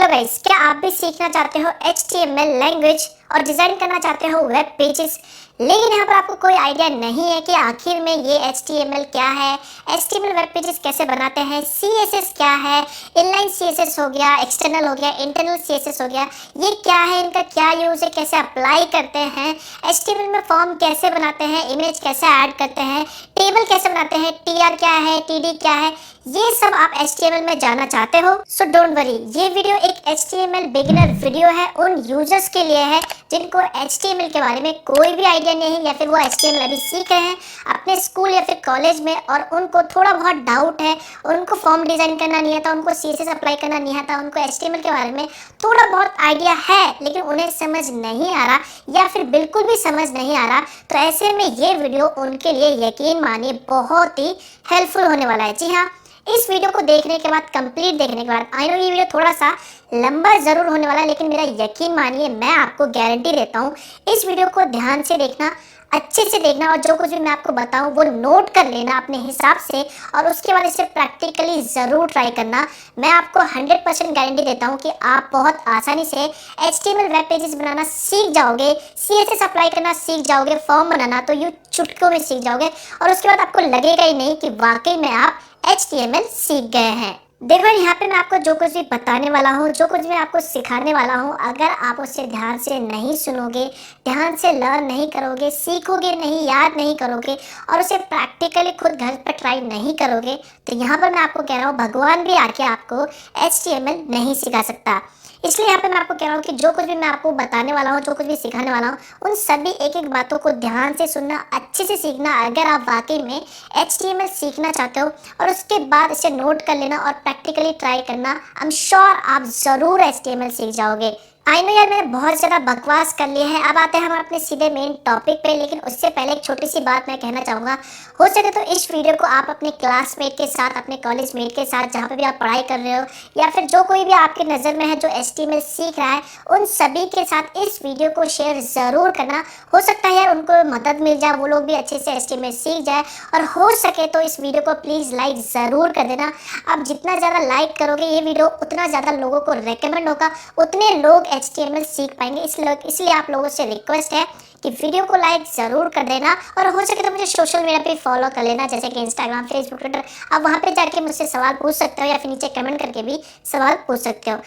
Hello guys, क्या आप भी सीखना चाहते हो HTML लैंग्वेज और डिजाइन करना चाहते हो वेब पेजेस, लेकिन यहाँ पर आपको कोई आइडिया नहीं है कि आखिर में ये HTML क्या है, HTML वेब पेजेस कैसे बनाते हैं, CSS क्या है, इनलाइन CSS हो गया, एक्सटर्नल हो गया, इंटरनल CSS हो गया, ये क्या है, इनका क्या यूज है, कैसे अप्लाई करते हैं, HTML में फॉर्म कैसे बनाते हैं, इमेज कैसे ऐड करते हैं, टेबल कैसे बनाते हैं, TR क्या है, TD क्या है, ये सब आप HTML में जानना चाहते हो। सो डोंट वरी, ये वीडियो एक HTML बिगिनर वीडियो है उन यूजर्स के लिए है जिनको HTML के बारे में कोई भी आइडिया नहीं है या फिर वो HTML अभी सीख रहे हैं अपने स्कूल या फिर कॉलेज में और उनको थोड़ा बहुत डाउट है, उनको फॉर्म डिजाइन करना नहीं आता, उनको CSS अप्लाई करना नहीं आता, उनको HTML के बारे में थोड़ा बहुत आइडिया है लेकिन उन्हें समझ नहीं आ रहा या फिर बिल्कुल भी समझ नहीं आ रहा। तो ऐसे में ये वीडियो उनके लिए यकीन मानिए बहुत ही हेल्पफुल होने वाला है। जी हाँ, इस वीडियो को देखने के बाद, कंप्लीट देखने के बाद, आई नो ये वीडियो थोड़ा सा लंबा जरूर होने वाला है लेकिन मेरा यकीन मानिए, मैं आपको गारंटी देता हूँ इस वीडियो को ध्यान से देखना, अच्छे से देखना और जो कुछ भी मैं आपको बताऊं वो नोट कर लेना अपने हिसाब से और उसके बाद इसे प्रैक्टिकली ज़रूर ट्राई करना। मैं आपको 100% गारंटी देता हूं कि आप बहुत आसानी से HTML वेब पेजेस बनाना सीख जाओगे, CSS अप्लाई करना सीख जाओगे, फॉर्म बनाना तो यूँ चुटकियों में सीख जाओगे और उसके बाद आपको लगेगा ही नहीं कि वाकई में आप HTML सीख गए हैं। देखो यहाँ पे मैं आपको जो कुछ भी बताने वाला हूँ, जो कुछ भी आपको सिखाने वाला हूँ, अगर आप उसे ध्यान से नहीं सुनोगे, ध्यान से लर्न नहीं करोगे, सीखोगे नहीं, याद नहीं करोगे और उसे प्रैक्टिकली खुद घर पर ट्राई नहीं करोगे तो यहाँ पर मैं आपको कह रहा हूँ भगवान भी आके आपको HTML नहीं सिखा सकता। इसलिए यहाँ पे मैं आपको कह रहा हूँ कि जो कुछ भी मैं आपको बताने वाला हूँ, जो कुछ भी सिखाने वाला हूँ, उन सभी एक एक बातों को ध्यान से सुनना, अच्छे से सीखना अगर आप वाकई में HTML सीखना चाहते हो और उसके बाद इसे नोट कर लेना और प्रैक्टिकली ट्राई करना। आई एम श्योर आप ज़रूर HTML सीख जाओगे। आई नो यार, मैंने बहुत ज़्यादा बकवास कर लिया है, अब आते हैं हम अपने सीधे मेन टॉपिक पे। लेकिन उससे पहले एक छोटी सी बात मैं कहना चाहूँगा, हो सके तो इस वीडियो को आप अपने क्लासमेट के साथ, अपने कॉलेज मेट के साथ, जहाँ पे भी आप पढ़ाई कर रहे हो या फिर जो कोई भी आपके नज़र में है जो HTML सीख रहा है, उन सभी के साथ इस वीडियो को शेयर ज़रूर करना। हो सकता है यार उनको मदद मिल जाए, वो लोग भी अच्छे से HTML सीख जाए और हो सके तो इस वीडियो को प्लीज़ लाइक ज़रूर कर देना। आप जितना ज़्यादा लाइक करोगे ये वीडियो उतना ज़्यादा लोगों को रेकमेंड होगा, उतने लोग HTML सीख पाएंगे। इसलिए आप लोगों से रिक्वेस्ट है कि वीडियो को लाइक ज़रूर कर देना और हो सके तो मुझे सोशल मीडिया पे फॉलो कर लेना, जैसे कि इंस्टाग्राम, फेसबुक, ट्विटर। आप वहाँ पे जाके मुझसे सवाल पूछ सकते हो या फिर नीचे कमेंट करके भी सवाल पूछ सकते हो।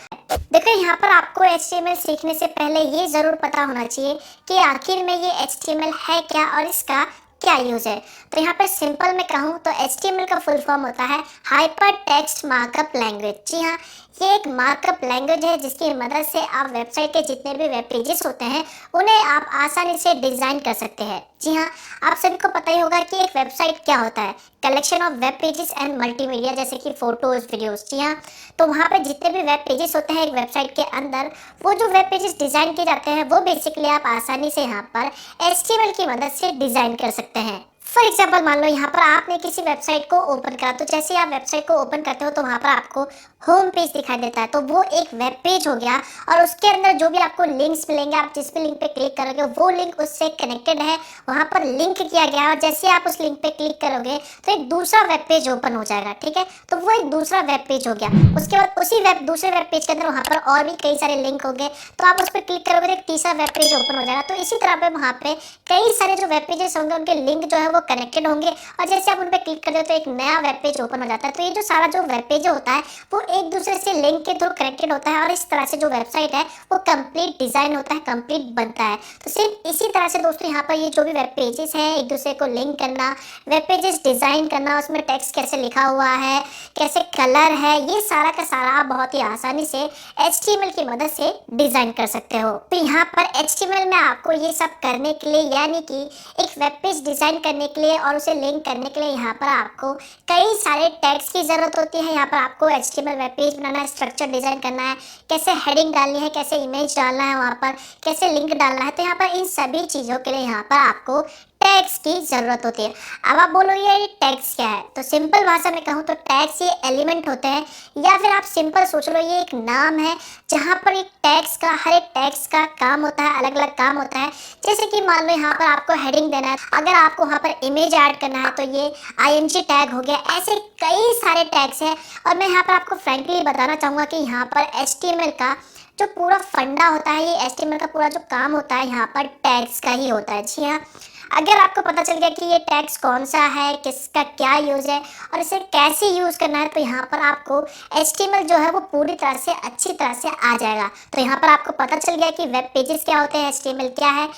देखो यहाँ पर आपको HTML सीखने से पहले ये ज़रूर पता होना चाहिए कि आखिर में ये HTML है क्या और इसका क्या यूज़ है। तो यहाँ पर सिंपल में कहूँ तो HTML का फुल फॉर्म होता है हाइपर टेक्स्ट मार्कअप लैंग्वेज। जी हाँ, ये एक मार्कअप लैंग्वेज है जिसकी मदद से आप वेबसाइट के जितने भी वेब पेजेस होते हैं उन्हें आप आसानी से डिज़ाइन कर सकते हैं। जी हाँ, आप सभी को पता ही होगा कि एक वेबसाइट क्या होता है, collection of web pages and multimedia, जैसे कि फोटोज, वीडियोस। जी हाँ, तो वहाँ पे जितने भी वेब पेजेस होते हैं एक वेबसाइट के अंदर, वो जो वेब पेजेस डिज़ाइन किए जाते हैं वो बेसिकली आप आसानी से यहाँ पर HTML की मदद से डिज़ाइन कर सकते हैं। फॉर एग्जाम्पल मान लो यहाँ पर आपने किसी वेबसाइट को ओपन करा, तो जैसे आप वेबसाइट को ओपन करते हो तो वहाँ पर आपको होम पेज दिखाई देता है, तो वो एक वेब पेज हो गया और उसके अंदर जो भी आपको लिंक्स मिलेंगे, आप जिस भी लिंक पे क्लिक करोगे वो लिंक उससे कनेक्टेड है, वहाँ पर लिंक किया गया है और जैसे आप उस लिंक पे क्लिक करोगे तो एक दूसरा वेब पेज ओपन हो जाएगा। ठीक है, तो वो एक दूसरा वेब पेज हो गया। उसके बाद उसी दूसरे वेब पेज के अंदर वहाँ पर और भी कई सारे लिंक होंगे, तो आप उस पर क्लिक करोगे तो एक तीसरा वेब पेज ओपन हो जाएगा। तो इसी तरह पे वहाँ पे कई सारे जो वेब पेजेस होंगे उनके लिंक जो है वो कनेक्टेड होंगे और जैसे आप उन पर क्लिक करते हो तो एक नया वेब पेज ओपन हो जाता है। तो ये जो सारा जो वेब पेज होता है वो एक दूसरे से लिंक के थ्रू कनेक्टेड होता है और इस तरह से जो वेबसाइट है वो कंप्लीट डिजाइन होता है, कंप्लीट बनता है। तो सिर्फ इसी तरह से दोस्तों यहाँ पर ये जो भी वेब पेजेस हैं एक दूसरे को लिंक करना, वेब पेजेस डिजाइन करना, उसमें टेक्स्ट कैसे लिखा हुआ है, कैसे कलर है, ये सारा का सारा आप बहुत ही आसानी से HTML की मदद से डिजाइन कर सकते हो। तो यहाँ पर HTML में आपको ये सब करने के लिए, यानी कि एक वेब पेज डिजाइन करने के लिए और उसे लिंक करने के लिए यहाँ पर आपको कई सारे टैग्स की जरूरत होती है। यहाँ पर आपको HTML वेब पेज बनाना है, स्ट्रक्चर डिजाइन करना है, कैसे हेडिंग डालनी है, कैसे इमेज डालना है, वहाँ पर कैसे लिंक डालना है। तो यहाँ पर इन सभी चीज़ों के लिए यहाँ पर आपको टैग्स की जरूरत होती है। अब आप बोलोगे ये टैग्स क्या है, तो सिंपल भाषा में कहूँ तो टैग्स ये एलिमेंट होते हैं, या फिर आप सिंपल सोच लो ये एक नाम है जहाँ पर एक टैग्स का, हर एक टैग्स का काम होता है, अलग अलग काम होता है। जैसे कि मान लो यहाँ पर आपको हेडिंग देना है, अगर आपको वहाँ पर इमेज ऐड करना है तो ये IMG टैग हो गया। ऐसे कई सारे टैग्स हैं, और मैं यहाँ पर आपको फ्रैंकली बताना चाहूँगा कि यहाँ पर HTML का जो पूरा फंडा होता है, ये HTML का पूरा जो काम होता है यहाँ पर टैग्स का ही होता है। जी हाँ, अगर आपको पता चल गया कि ये टैग्स कौन सा है, किसका क्या यूज है और इसे कैसे यूज करना है, तो यहाँ पर आपको HTML जो है वो पूरी तरह से अच्छी तरह से आ जाएगा। तो यहाँ पर आपको पता चल गया कि वेब पेजेस क्या होते हैं, HTML क्या है।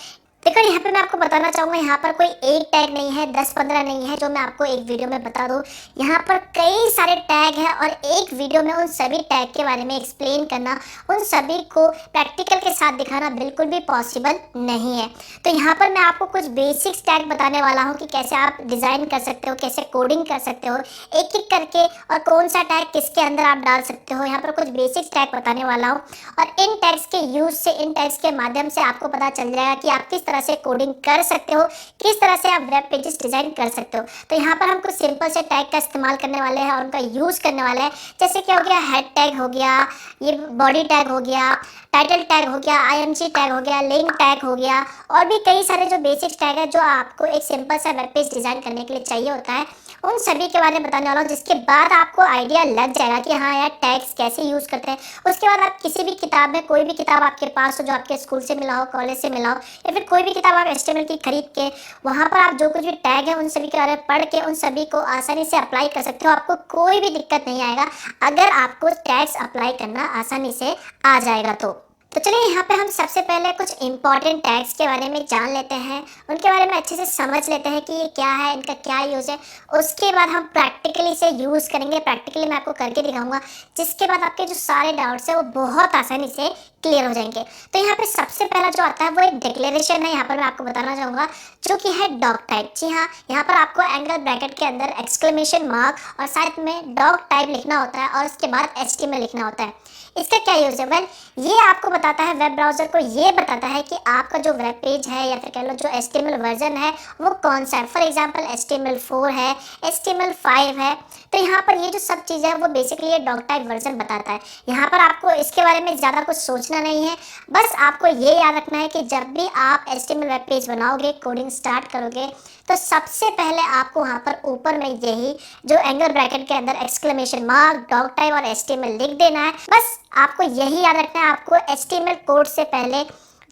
देखो यहाँ पे मैं आपको बताना चाहूँगा, यहाँ पर कोई एक टैग नहीं है, 10-15 नहीं है जो मैं आपको एक वीडियो में बता दूँ। यहाँ पर कई सारे टैग हैं, और एक वीडियो में उन सभी टैग के बारे में एक्सप्लेन करना, उन सभी को प्रैक्टिकल के साथ दिखाना बिल्कुल भी पॉसिबल नहीं है। तो यहाँ पर मैं आपको कुछ बेसिक्स टैग बताने वाला हूँ कि कैसे आप डिज़ाइन कर सकते हो, कैसे कोडिंग कर सकते हो एक एक करके, और कौन सा टैग किसके अंदर आप डाल सकते हो। यहाँ पर कुछ बेसिक्स टैग बताने वाला हूँ, और इन टैग्स के यूज से, इन टैग्स के माध्यम से आपको पता चल जाएगा कि आप किस तरह से कोडिंग कर सकते हो, किस तरह से आप वेब पेजेस डिजाइन कर सकते हो। तो यहाँ पर हम कुछ सिंपल से टैग का इस्तेमाल करने वाले हैं और उनका यूज करने वाले हैं। जैसे क्या हो गया, हेड टैग हो गया, ये बॉडी टैग हो गया, टाइटल टैग हो गया, IMG टैग हो गया, लिंक टैग हो गया, और भी कई सारे जो बेसिक टैग है जो आपको एक सिंपल सा वेब पेज डिजाइन करने के लिए चाहिए होता है, उन सभी के बारे में बताने वाला हूँ। जिसके बाद आपको आइडिया लग जाएगा कि हाँ यार टैग्स कैसे यूज करते हैं। उसके बाद आप किसी भी किताब में, कोई भी किताब आपके पास हो जो आपके स्कूल से मिला हो, कॉलेज से मिला हो, या फिर कोई भी किताब आप HTML की खरीद के वहाँ पर आप जो कुछ भी टैग है उन सभी के बारे में पढ़ के उन सभी को आसानी से अप्लाई कर सकते हो। आपको कोई भी दिक्कत नहीं आएगा अगर आपको टैग्स अप्लाई करना आसानी से आ जाएगा। तो चलिए यहाँ पे हम सबसे पहले कुछ इंपॉर्टेंट टैग्स के बारे में जान लेते हैं, उनके बारे में अच्छे से समझ लेते हैं कि ये क्या है, इनका क्या यूज़ है। उसके बाद हम प्रैक्टिकली इसे यूज़ करेंगे, प्रैक्टिकली मैं आपको करके दिखाऊंगा, जिसके बाद आपके जो सारे डाउट्स हैं वो बहुत आसानी से क्लियर हो जाएंगे। तो यहाँ पे सबसे पहला जो आता है वो एक डिक्लेरेशन है, यहाँ पर मैं आपको बताना चाहूँगा, जो कि है डॉग टाइप। जी हाँ, यहाँ पर आपको एंगल ब्रैकेट के अंदर एक्सक्लेमेशन मार्क और साथ में डॉग टाइप लिखना होता है, और उसके बाद HTML लिखना होता है। इसका क्या यूज है? वेल, ये आपको बताता है, वेब ब्राउजर को ये बताता है कि आपका जो वेब पेज है या फिर कह लो जो HTML वर्जन है वो कौन सा है। फॉर एग्जांपल HTML4 है, HTML5 है। तो यहाँ पर ये जो सब चीज़ें है वो बेसिकली ये डॉग टाइप वर्जन बताता है। यहाँ पर आपको इसके बारे में ज़्यादा कुछ सोचना नहीं है, बस आपको ये याद रखना है कि जब भी आप HTML वेब पेज बनाओगे, कोडिंग स्टार्ट करोगे, तो सबसे पहले आपको वहाँ पर ऊपर में यही जो एंगल ब्रैकेट के अंदर एक्सक्लेमेशन मार्क, डॉग टाइप और HTML लिख देना है। बस आपको यही याद रखना है। आपको HTML कोड से पहले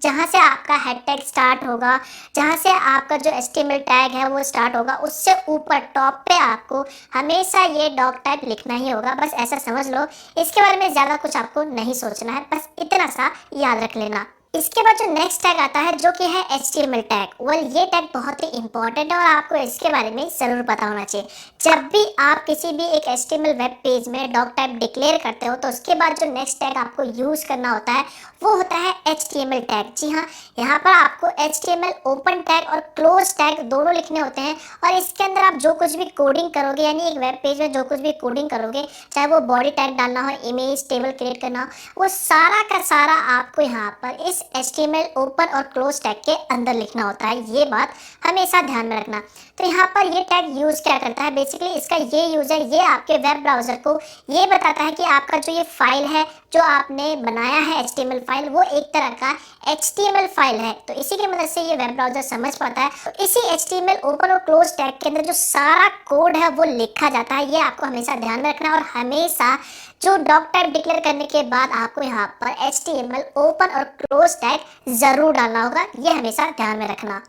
जहाँ से आपका हेड टैग स्टार्ट होगा, जहाँ से आपका जो HTML टैग है वो स्टार्ट होगा, उससे ऊपर टॉप पे आपको हमेशा ये डॉग टाइप लिखना ही होगा। बस ऐसा समझ लो, इसके बारे में ज़्यादा कुछ आपको नहीं सोचना है, बस इतना सा याद रख लेना। इसके बाद जो नेक्स्ट टैग आता है जो कि है HTML टैग। वेल, ये टैग बहुत ही इंपॉर्टेंट है और आपको इसके बारे में ज़रूर पता होना चाहिए। जब भी आप किसी भी एक HTML वेब पेज में डॉग टाइप डिक्लेयर करते हो, तो उसके बाद जो नेक्स्ट टैग आपको यूज़ करना होता है वो होता है HTML टैग। जी हाँ, यहाँ पर आपको HTML ओपन टैग और क्लोज टैग दोनों लिखने होते हैं, और इसके अंदर आप जो कुछ भी कोडिंग करोगे, यानी एक वेब पेज में जो कुछ भी कोडिंग करोगे, चाहे वो बॉडी टैग डालना हो, इमेज टेबल क्रिएट करना हो, वो सारा का सारा आपको यहाँ पर इस HTML ओपन और क्लोज टैग के अंदर लिखना होता है। ये बात हमेशा ध्यान में रखना। तो यहाँ पर ये टैग यूज़ क्या करता है, बेसिकली इसका ये यूज़ है, ये आपके वेब ब्राउज़र को ये बताता है कि आपका जो ये फाइल है जो आपने बनाया है HTML फाइल, वो एक तरह का HTML फाइल है। तो इसी की मदद से ये वेब ब्राउज़र समझ पाता है। तो इसी HTML ओपन और क्लोज टैग के अंदर जो सारा कोड है वो लिखा जाता है। ये आपको हमेशा ध्यान में रखना है, और हमेशा जो डॉग टाइप डिक्लेयर करने के बाद आपको यहाँ पर HTML ओपन और क्लोज टैग जरूर डालना होगा, ये हमेशा ध्यान में रखना।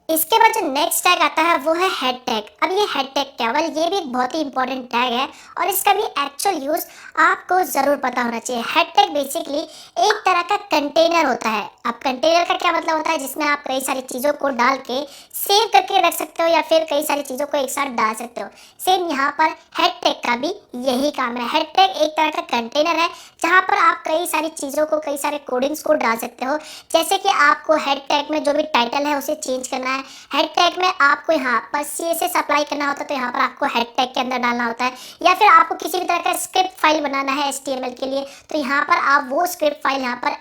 इसके बाद जो नेक्स्ट टैग आता है वो है हेड टैग। अब ये हेड टैग क्या है? ये भी एक बहुत ही इंपॉर्टेंट टैग है, और इसका भी एक्चुअल यूज आपको जरूर पता होना चाहिए। हेड टैग बेसिकली एक तरह का कंटेनर होता है। अब कंटेनर का क्या मतलब होता है? जिसमें आप कई सारी चीज़ों को डाल के सेव करके रख सकते हो, या फिर कई सारी चीज़ों को एक साथ डाल सकते हो। सेम यहाँ पर हेड टैग का भी यही काम है। हेड टैग एक तरह का कंटेनर है जहाँ पर आप कई सारी चीज़ों को, कई सारे कोडिंग्स को डाल सकते हो। जैसे कि आपको हेड टैग में जो भी टाइटल है उसे चेंज करना है, है। हेड टैग में आपको यहाँ पर CSS अप्लाई करना होता है, तो यहाँ पर आपको हेड टैग के अंदर डालना होता है। या फिर आपको किसी भी तरह का स्क्रिप्ट फाइल बनाना है HTML के लिए, तो यहाँ पर आप वो स्क्रिप्ट फाइल यहाँ पर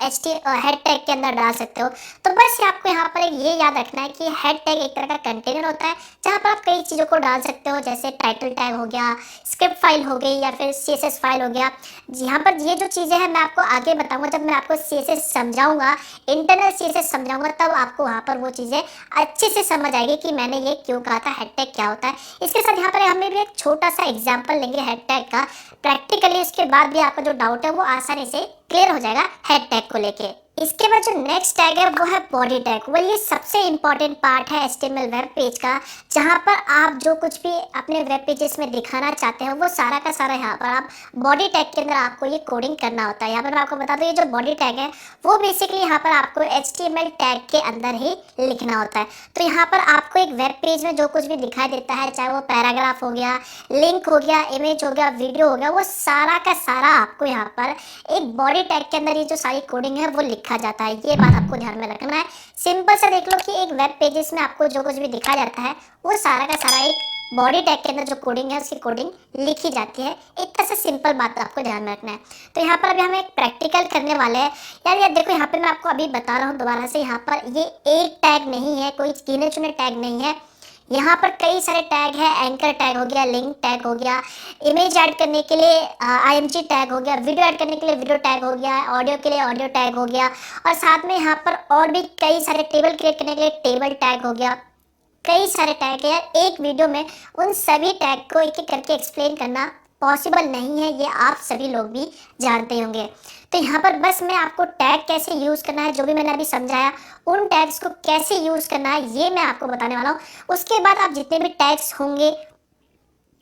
हेड टैग के अंदर डाल सकते हो। तो बस आपको यहाँ पर ये याद रखना है कि हेड टैग एक तरह का कंटेनर होता है जहाँ पर आप कई चीज़ों को डाल सकते हो, जैसे टाइटल टैग हो गया, स्क्रिप्ट फाइल हो गई, या फिर CSS फाइल हो गया। यहाँ पर ये जो चीज़ें हैं मैं आपको आगे बताऊंगा, जब मैं आपको CSS समझाऊंगा, इंटरनल CSS समझाऊंगा, तब आपको वहाँ पर वो चीज़ें अच्छे से समझ आएगी कि मैंने ये क्यों कहा था हेड टैग क्या होता है। इसके साथ यहाँ पर हमें भी एक छोटा सा एग्जाम्पल लेंगे हेड टैग का प्रैक्टिकली, उसके बाद भी आपका जो डाउट है वो आसानी से क्लियर हो जाएगा हेड टैग को लेके। इसके बाद जो नेक्स्ट टैग है वो है बॉडी टैग। ये सबसे इंपॉर्टेंट पार्ट है HTML वेब पेज का, जहां पर आप जो कुछ भी अपने वेब पेजेस में दिखाना चाहते हो वो सारा का सारा यहाँ पर आप बॉडी टैग के अंदर आपको ये कोडिंग करना होता है। यहाँ पर मैं आपको बता दूं, ये जो बॉडी टैग है वो बेसिकली यहाँ पर आपको HTML टैग के अंदर ही लिखना होता है। तो यहाँ पर आपको एक वेब पेज में जो कुछ भी दिखाई देता है, चाहे वो पैराग्राफ हो गया, लिंक हो गया, इमेज हो गया, वीडियो हो गया, वो सारा का सारा आपको यहाँ पर एक बॉडी टैग के अंदर ये जो सारी कोडिंग है वो लिखा जाता है। ये बात आपको ध्यान में रखना है। सिंपल सा देख लो कि एक वेब पेजेस में आपको जो कुछ भी दिखाया जाता है वो सारा का सारा एक बॉडी टैग के अंदर जो कोडिंग है उसकी कोडिंग लिखी जाती है। एक तरह से सिंपल बात आपको ध्यान में रखना है। तो यहाँ पर अभी हम एक प्रैक्टिकल करने वाले हैं यार देखो यहाँ पे मैं आपको अभी बता रहा हूँ दोबारा से, यहाँ पर ये एक टैग नहीं है, कोई गिने चुने टैग नहीं है। यहाँ पर कई सारे टैग है, एंकर टैग हो गया, लिंक टैग हो गया, इमेज ऐड करने के लिए IMG टैग हो गया, वीडियो ऐड करने के लिए वीडियो टैग हो गया, ऑडियो के लिए ऑडियो टैग हो गया, और साथ में यहाँ पर और भी कई सारे टेबल क्रिएट करने के लिए टेबल टैग हो गया। कई सारे टैग है यार, एक वीडियो में उन सभी टैग को एक एक करके एक्सप्लेन करना पॉसिबल नहीं है, ये आप सभी लोग भी जानते होंगे। तो यहाँ पर बस मैं आपको टैग कैसे यूज़ करना है, जो भी मैंने अभी समझाया, उन टैग्स को कैसे यूज़ करना है ये मैं आपको बताने वाला हूँ। उसके बाद आप जितने भी टैग्स होंगे,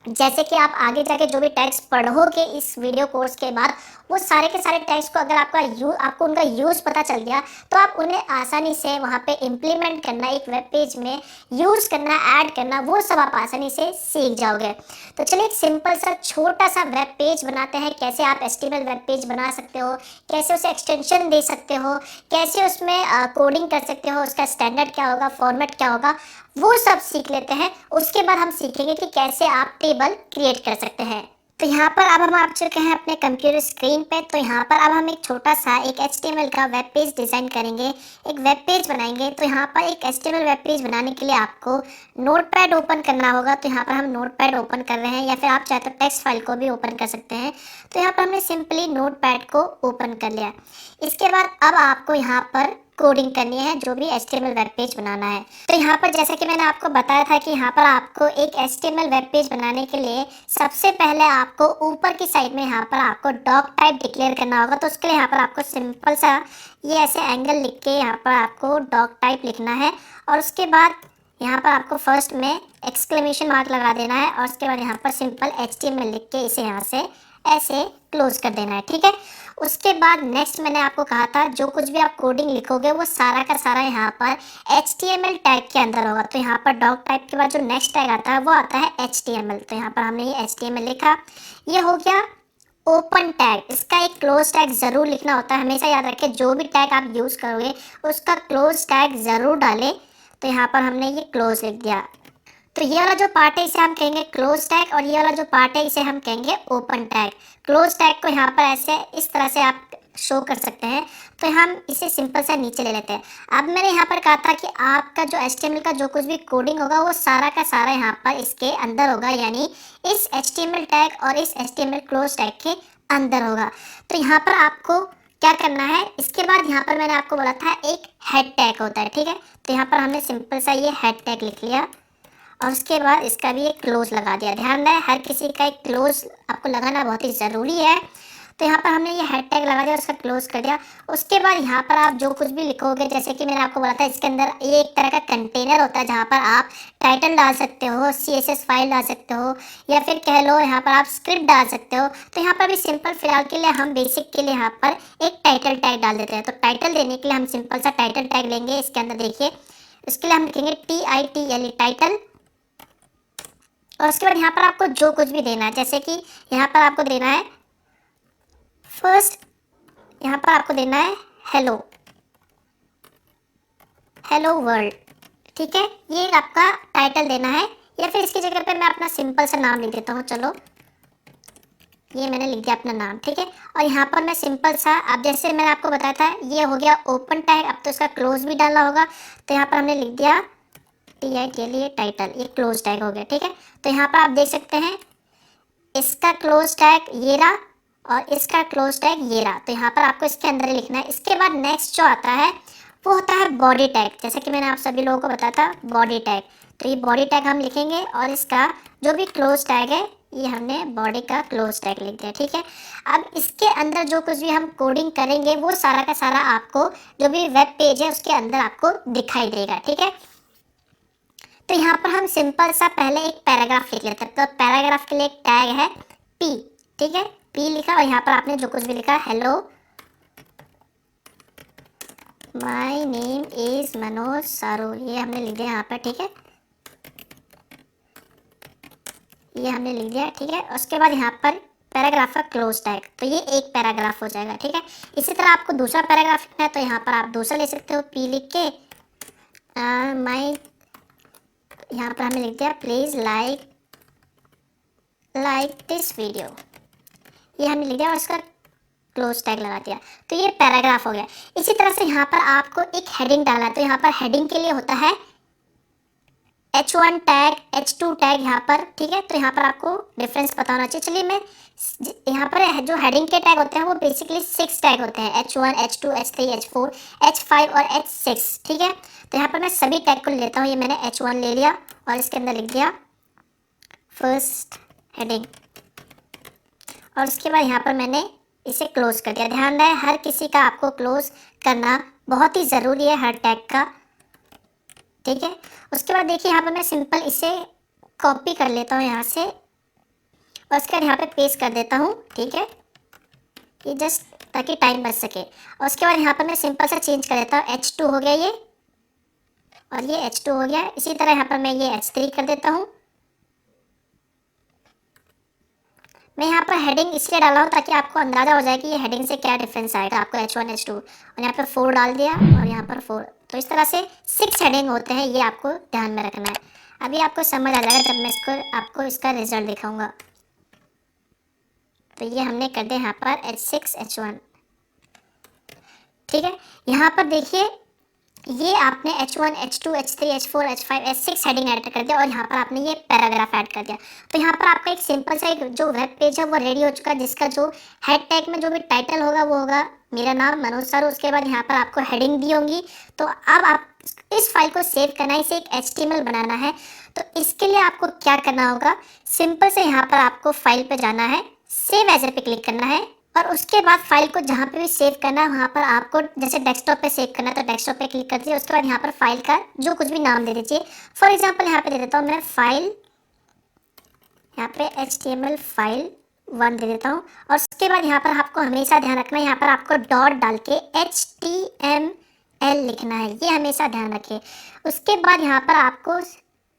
जैसे कि आप आगे जाके जो भी टैग्स पढ़ोगे इस वीडियो कोर्स के बाद, वो सारे के सारे टैग्स को अगर आपको उनका यूज़ पता चल गया तो आप उन्हें आसानी से वहाँ पे इम्प्लीमेंट करना, एक वेब पेज में यूज़ करना, ऐड करना, वो सब आप आसानी से सीख जाओगे। तो चलिए एक सिंपल सा छोटा सा वेब पेज बनाते हैं। कैसे आप HTML वेब पेज बना सकते हो, कैसे उसे एक्सटेंशन दे सकते हो, कैसे उसमें कोडिंग कर सकते हो, उसका स्टैंडर्ड क्या होगा, फॉर्मेट क्या होगा, वो सब सीख लेते हैं। उसके बाद हम सीखेंगे कि कैसे आप टेबल क्रिएट कर सकते हैं। तो यहाँ पर अब हम आ चुके हैं अपने कंप्यूटर स्क्रीन पे। तो यहाँ पर अब हम एक छोटा सा एक HTML का वेब पेज डिज़ाइन करेंगे, एक वेब पेज बनाएंगे। तो यहाँ पर एक HTML वेब पेज बनाने के लिए आपको नोटपैड ओपन करना होगा। तो यहाँ पर हम नोटपैड ओपन कर रहे हैं, या फिर आप चाहे तो टेक्स्ट फाइल को भी ओपन कर सकते हैं। तो यहाँ पर हमने सिंपली नोटपैड को ओपन कर लिया। इसके बाद अब आपको यहाँ पर कोडिंग करनी है, जो भी HTML वेब पेज बनाना है। तो यहाँ पर जैसा कि मैंने आपको बताया था कि यहाँ पर आपको एक HTML वेब पेज बनाने के लिए सबसे पहले आपको ऊपर की साइड में यहाँ पर आपको डॉक टाइप डिक्लेयर करना होगा। तो उसके लिए यहाँ पर आपको सिंपल सा ये ऐसे एंगल लिख के यहाँ पर आपको डॉक टाइप लिखना है, और उसके बाद यहाँ पर आपको फर्स्ट में एक्सक्लेमेशन मार्क लगा देना है, और उसके बाद यहाँ पर सिंपल HTML लिख के इसे यहाँ से ऐसे क्लोज कर देना है, ठीक है। उसके बाद नेक्स्ट मैंने आपको कहा था जो कुछ भी आप कोडिंग लिखोगे वो सारा का सारा यहाँ पर HTML टैग के अंदर होगा। तो यहाँ पर डॉक टाइप के बाद जो नेक्स्ट टैग आता है वो आता है HTML। तो यहाँ पर हमने ये HTML लिखा, ये हो गया ओपन टैग। इसका एक क्लोज टैग जरूर लिखना होता है, हमेशा याद रखें जो भी टैग आप यूज करोगे उसका क्लोज टैग जरूर डालें। तो यहाँ पर हमने ये क्लोज लिख दिया। तो ये वाला जो पार्ट है इसे हम कहेंगे क्लोज टैग, और ये वाला जो पार्ट है इसे हम कहेंगे ओपन टैग। क्लोज टैग को यहाँ पर ऐसे इस तरह से आप शो कर सकते हैं। तो हम इसे सिंपल सा नीचे ले लेते हैं। अब मैंने यहाँ पर कहा था कि आपका जो HTML का जो कुछ भी कोडिंग होगा वो सारा का सारा यहाँ पर इसके अंदर होगा, यानी इस HTML टैग और इस HTML क्लोज टैग के अंदर होगा। तो यहाँ पर आपको क्या करना है, इसके बाद यहाँ पर मैंने आपको बोला था एक हेड टैग होता है, ठीक है। तो यहाँ पर हमने सिंपल सा ये हेड टैग लिख लिया, और उसके बाद इसका भी एक क्लोज लगा दिया। ध्यान रहे हर किसी का एक क्लोज आपको लगाना बहुत ही ज़रूरी है। तो यहाँ पर हमने ये हेड टैग लगा दिया, उसका क्लोज कर दिया। उसके बाद यहाँ पर आप जो कुछ भी लिखोगे, जैसे कि मैंने आपको बोला था इसके अंदर ये एक तरह का कंटेनर होता है जहाँ पर आप टाइटल डाल सकते हो, CSS फाइल डाल सकते हो, या फिर कह लो यहाँ पर आप स्क्रिप्ट डाल सकते हो। तो यहाँ पर भी सिंपल फिलहाल के लिए हम बेसिक के लिए यहाँ पर एक टाइटल टैग डाल देते हैं। तो टाइटल देने के लिए हम सिंपल सा टाइटल टैग लेंगे। इसके अंदर देखिए इसके लिए हम लिखेंगे TITLE टाइटल, और उसके बाद यहाँ पर आपको जो कुछ भी देना है, जैसे कि यहाँ पर आपको देना है फर्स्ट, यहाँ पर आपको देना है हेलो वर्ल्ड, ठीक है, ये आपका टाइटल देना है, या फिर इसकी जगह पे मैं अपना सिंपल सा नाम लिख देता हूँ। चलो ये मैंने लिख दिया अपना नाम, ठीक है। और यहाँ पर मैं सिंपल सा, अब जैसे मैंने आपको बताया था ये हो गया ओपन टैग, अब तो इसका क्लोज भी डालना होगा, तो यहाँ पर हमने लिख दिया TI के लिए टाइटल, ये क्लोज टैग हो गया, ठीक है। तो यहाँ पर आप देख सकते हैं इसका क्लोज टैग ये रहा और इसका क्लोज टैग ये रहा, तो यहाँ पर आपको इसके अंदर ही लिखना है। इसके बाद नेक्स्ट जो आता है वो होता है बॉडी टैग, जैसे कि मैंने आप सभी लोगों को बताया था बॉडी टैग, तो ये बॉडी टैग हम लिखेंगे और इसका जो भी क्लोज टैग है ये हमने बॉडी का क्लोज टैग लिख दिया, ठीक है। अब इसके अंदर जो कुछ भी हम कोडिंग करेंगे वो सारा का सारा आपको जो भी वेब पेज है उसके अंदर आपको दिखाई देगा, ठीक है। तो यहाँ पर हम सिंपल सा पहले एक पैराग्राफ लिख लेते हैं, तो पैराग्राफ के लिए एक टैग है P, ठीक है, P लिखा और यहाँ पर आपने जो कुछ भी लिखा, hello my name is Manoj सारू, ये हमने लिख दिया यहाँ पर, ठीक है, ये हमने लिख दिया, ठीक है। उसके बाद यहाँ पर पैराग्राफ का क्लोज टैग, तो ये एक पैराग्राफ हो जाएगा, ठीक है। इसी तरह आपको दूसरा पैराग्राफ लिखना है तो यहाँ पर आप दूसरा ले सकते हो, P लिख के माय, यहाँ पर हमने लिख दिया प्लीज लाइक दिस वीडियो, ये हमने लिख दिया और इसका क्लोज टैग लगा दिया, तो ये पैराग्राफ हो गया। इसी तरह से यहाँ पर आपको एक हेडिंग डालना है, तो यहाँ पर हेडिंग के लिए होता है H1 टैग, H2 टैग यहाँ पर, ठीक है। तो यहाँ पर आपको डिफरेंस पता होना चाहिए। चलिए मैं यहाँ पर जो हेडिंग के टैग होते हैं वो बेसिकली 6 टैग होते हैं, H1, H2, H3, H4, H5 और H6, ठीक है। तो यहाँ पर मैं सभी टैग को लेता हूँ, ये मैंने H1 ले लिया और इसके अंदर लिख दिया फर्स्ट हेडिंग, और उसके बाद यहाँ पर मैंने इसे क्लोज कर दिया। ध्यान रहे हर किसी का आपको क्लोज करना बहुत ही ज़रूरी है, हर टैग का, ठीक है। उसके बाद देखिए यहाँ पर मैं सिंपल इसे कॉपी कर लेता हूँ यहाँ से और उसके बाद यहाँ पे पेस्ट कर देता हूँ, ठीक है, ये जस्ट ताकि टाइम बच सके। और उसके बाद यहाँ पर मैं सिंपल सा चेंज कर देता हूँ, H2 हो गया ये और ये H2 हो गया। इसी तरह यहाँ पर मैं ये H3 कर देता हूँ। मैं यहाँ पर हेडिंग इसलिए डाला हूँ ताकि आपको अंदाज़ा हो जाए कि ये हेडिंग से क्या डिफरेंस आएगा आपको, H1, H2, और यहाँ पर 4 डाल दिया और यहाँ पर 4, तो इस तरह से 6 हेडिंग होते हैं, ये आपको ध्यान में रखना है। अभी आपको समझ आ जाएगा जब मैं आपको इसका रिजल्ट दिखाऊंगा। तो ये हमने कर दिया यहाँ पर H6, H1, ठीक है। यहाँ पर देखिए ये आपने H1, H2, H3, H4, H5, H6 heading add कर दिया और यहाँ पर आपने ये पैराग्राफ ऐड कर दिया। तो यहाँ पर आपका एक सिंपल सा एक जो वेब पेज है वो रेडी हो चुका है, जिसका जो हेड टैग में जो भी टाइटल होगा वो होगा मेरा नाम मनोज सर। उसके बाद यहाँ पर आपको हेडिंग दी होंगी। तो अब आप इस फाइल को सेव करना है, इसे एक HTML बनाना है। तो इसके लिए आपको क्या करना होगा, सिंपल से यहाँ पर आपको फाइल पे जाना है, सेव एज पे क्लिक करना है और उसके बाद फाइल को जहाँ पे भी सेव करना है वहाँ पर आपको जैसे डेस्कटॉप पे सेव करना है तो डेस्कटॉप पे क्लिक कर दीजिए। उसके बाद यहाँ पर फाइल का जो कुछ भी नाम दे दीजिए। फॉर एग्जांपल यहाँ पे दे देता हूँ मैं फाइल, यहाँ पे HTML फाइल 1 दे देता हूँ। और उसके बाद यहाँ पर आपको हमेशा ध्यान रखना है, यहाँ पर आपको डॉट डाल के HTML लिखना है, ये हमेशा ध्यान रखिए। उसके बाद यहाँ पर आपको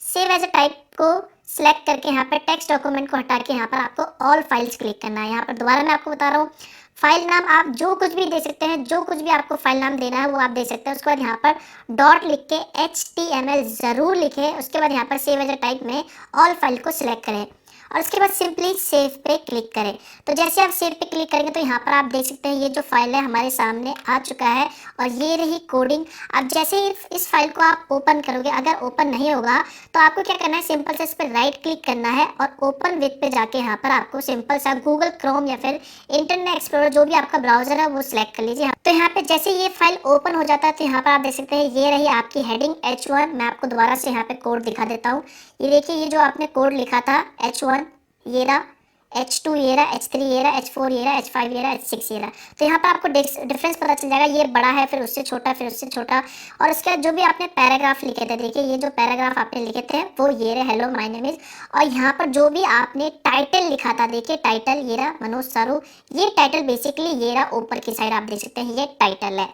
सेव एज टाइप को सिलेक्ट करके यहाँ पर टेक्स्ट डॉक्यूमेंट को हटा के यहाँ पर आपको ऑल फाइल्स क्लिक करना है। यहाँ पर दोबारा मैं आपको बता रहा हूँ, फाइल नाम आप जो कुछ भी दे सकते हैं, जो कुछ भी आपको फाइल नाम देना है वो आप दे सकते हैं। उसके बाद यहाँ पर डॉट लिख के HTML ज़रूर लिखें। उसके बाद यहाँ पर सेव एज टाइप में ऑल फाइल को सिलेक्ट करें और उसके बाद सिंपली सेव पे क्लिक करें। तो जैसे आप सेव पे क्लिक करेंगे तो यहाँ पर आप देख सकते हैं ये जो फाइल है हमारे सामने आ चुका है और ये रही कोडिंग। अब जैसे ही इस फाइल को आप ओपन करोगे, अगर ओपन नहीं होगा तो आपको क्या करना है, सिंपल से इस पर राइट क्लिक करना है और ओपन विद पे जाके यहाँ पर आपको सिंपल सा गूगल क्रोम या फिर इंटरनेट एक्सप्लोरर जो भी आपका ब्राउजर है वो सिलेक्ट कर लीजिए। तो यहाँ पे जैसे ये फाइल ओपन हो जाता है तो यहाँ पर आप देख सकते हैं ये रही आपकी हेडिंग H1। मैं आपको दोबारा से यहाँ पे कोड दिखा देता हूँ। ये देखिए ये जो आपने कोड लिखा था H1 ये रहा, H2 ये रहा, H3 ये रहा, H4 ये रहा, H5 ये रहा, H6 ये रहा। तो यहाँ पर आपको डिफरेंस पता चल जाएगा, ये बड़ा है फिर उससे छोटा फिर उससे छोटा। और उसके बाद जो भी आपने पैराग्राफ लिखे थे, देखिए ये जो पैराग्राफ आपने लिखे थे वो ये रहे, हेलो माय नेम इज। और यहाँ पर जो भी आपने टाइटल लिखा था, देखिए टाइटल ये रहा मनोज सारू, ये टाइटल बेसिकली ये रहा ऊपर की साइड आप देख सकते हैं ये टाइटल है।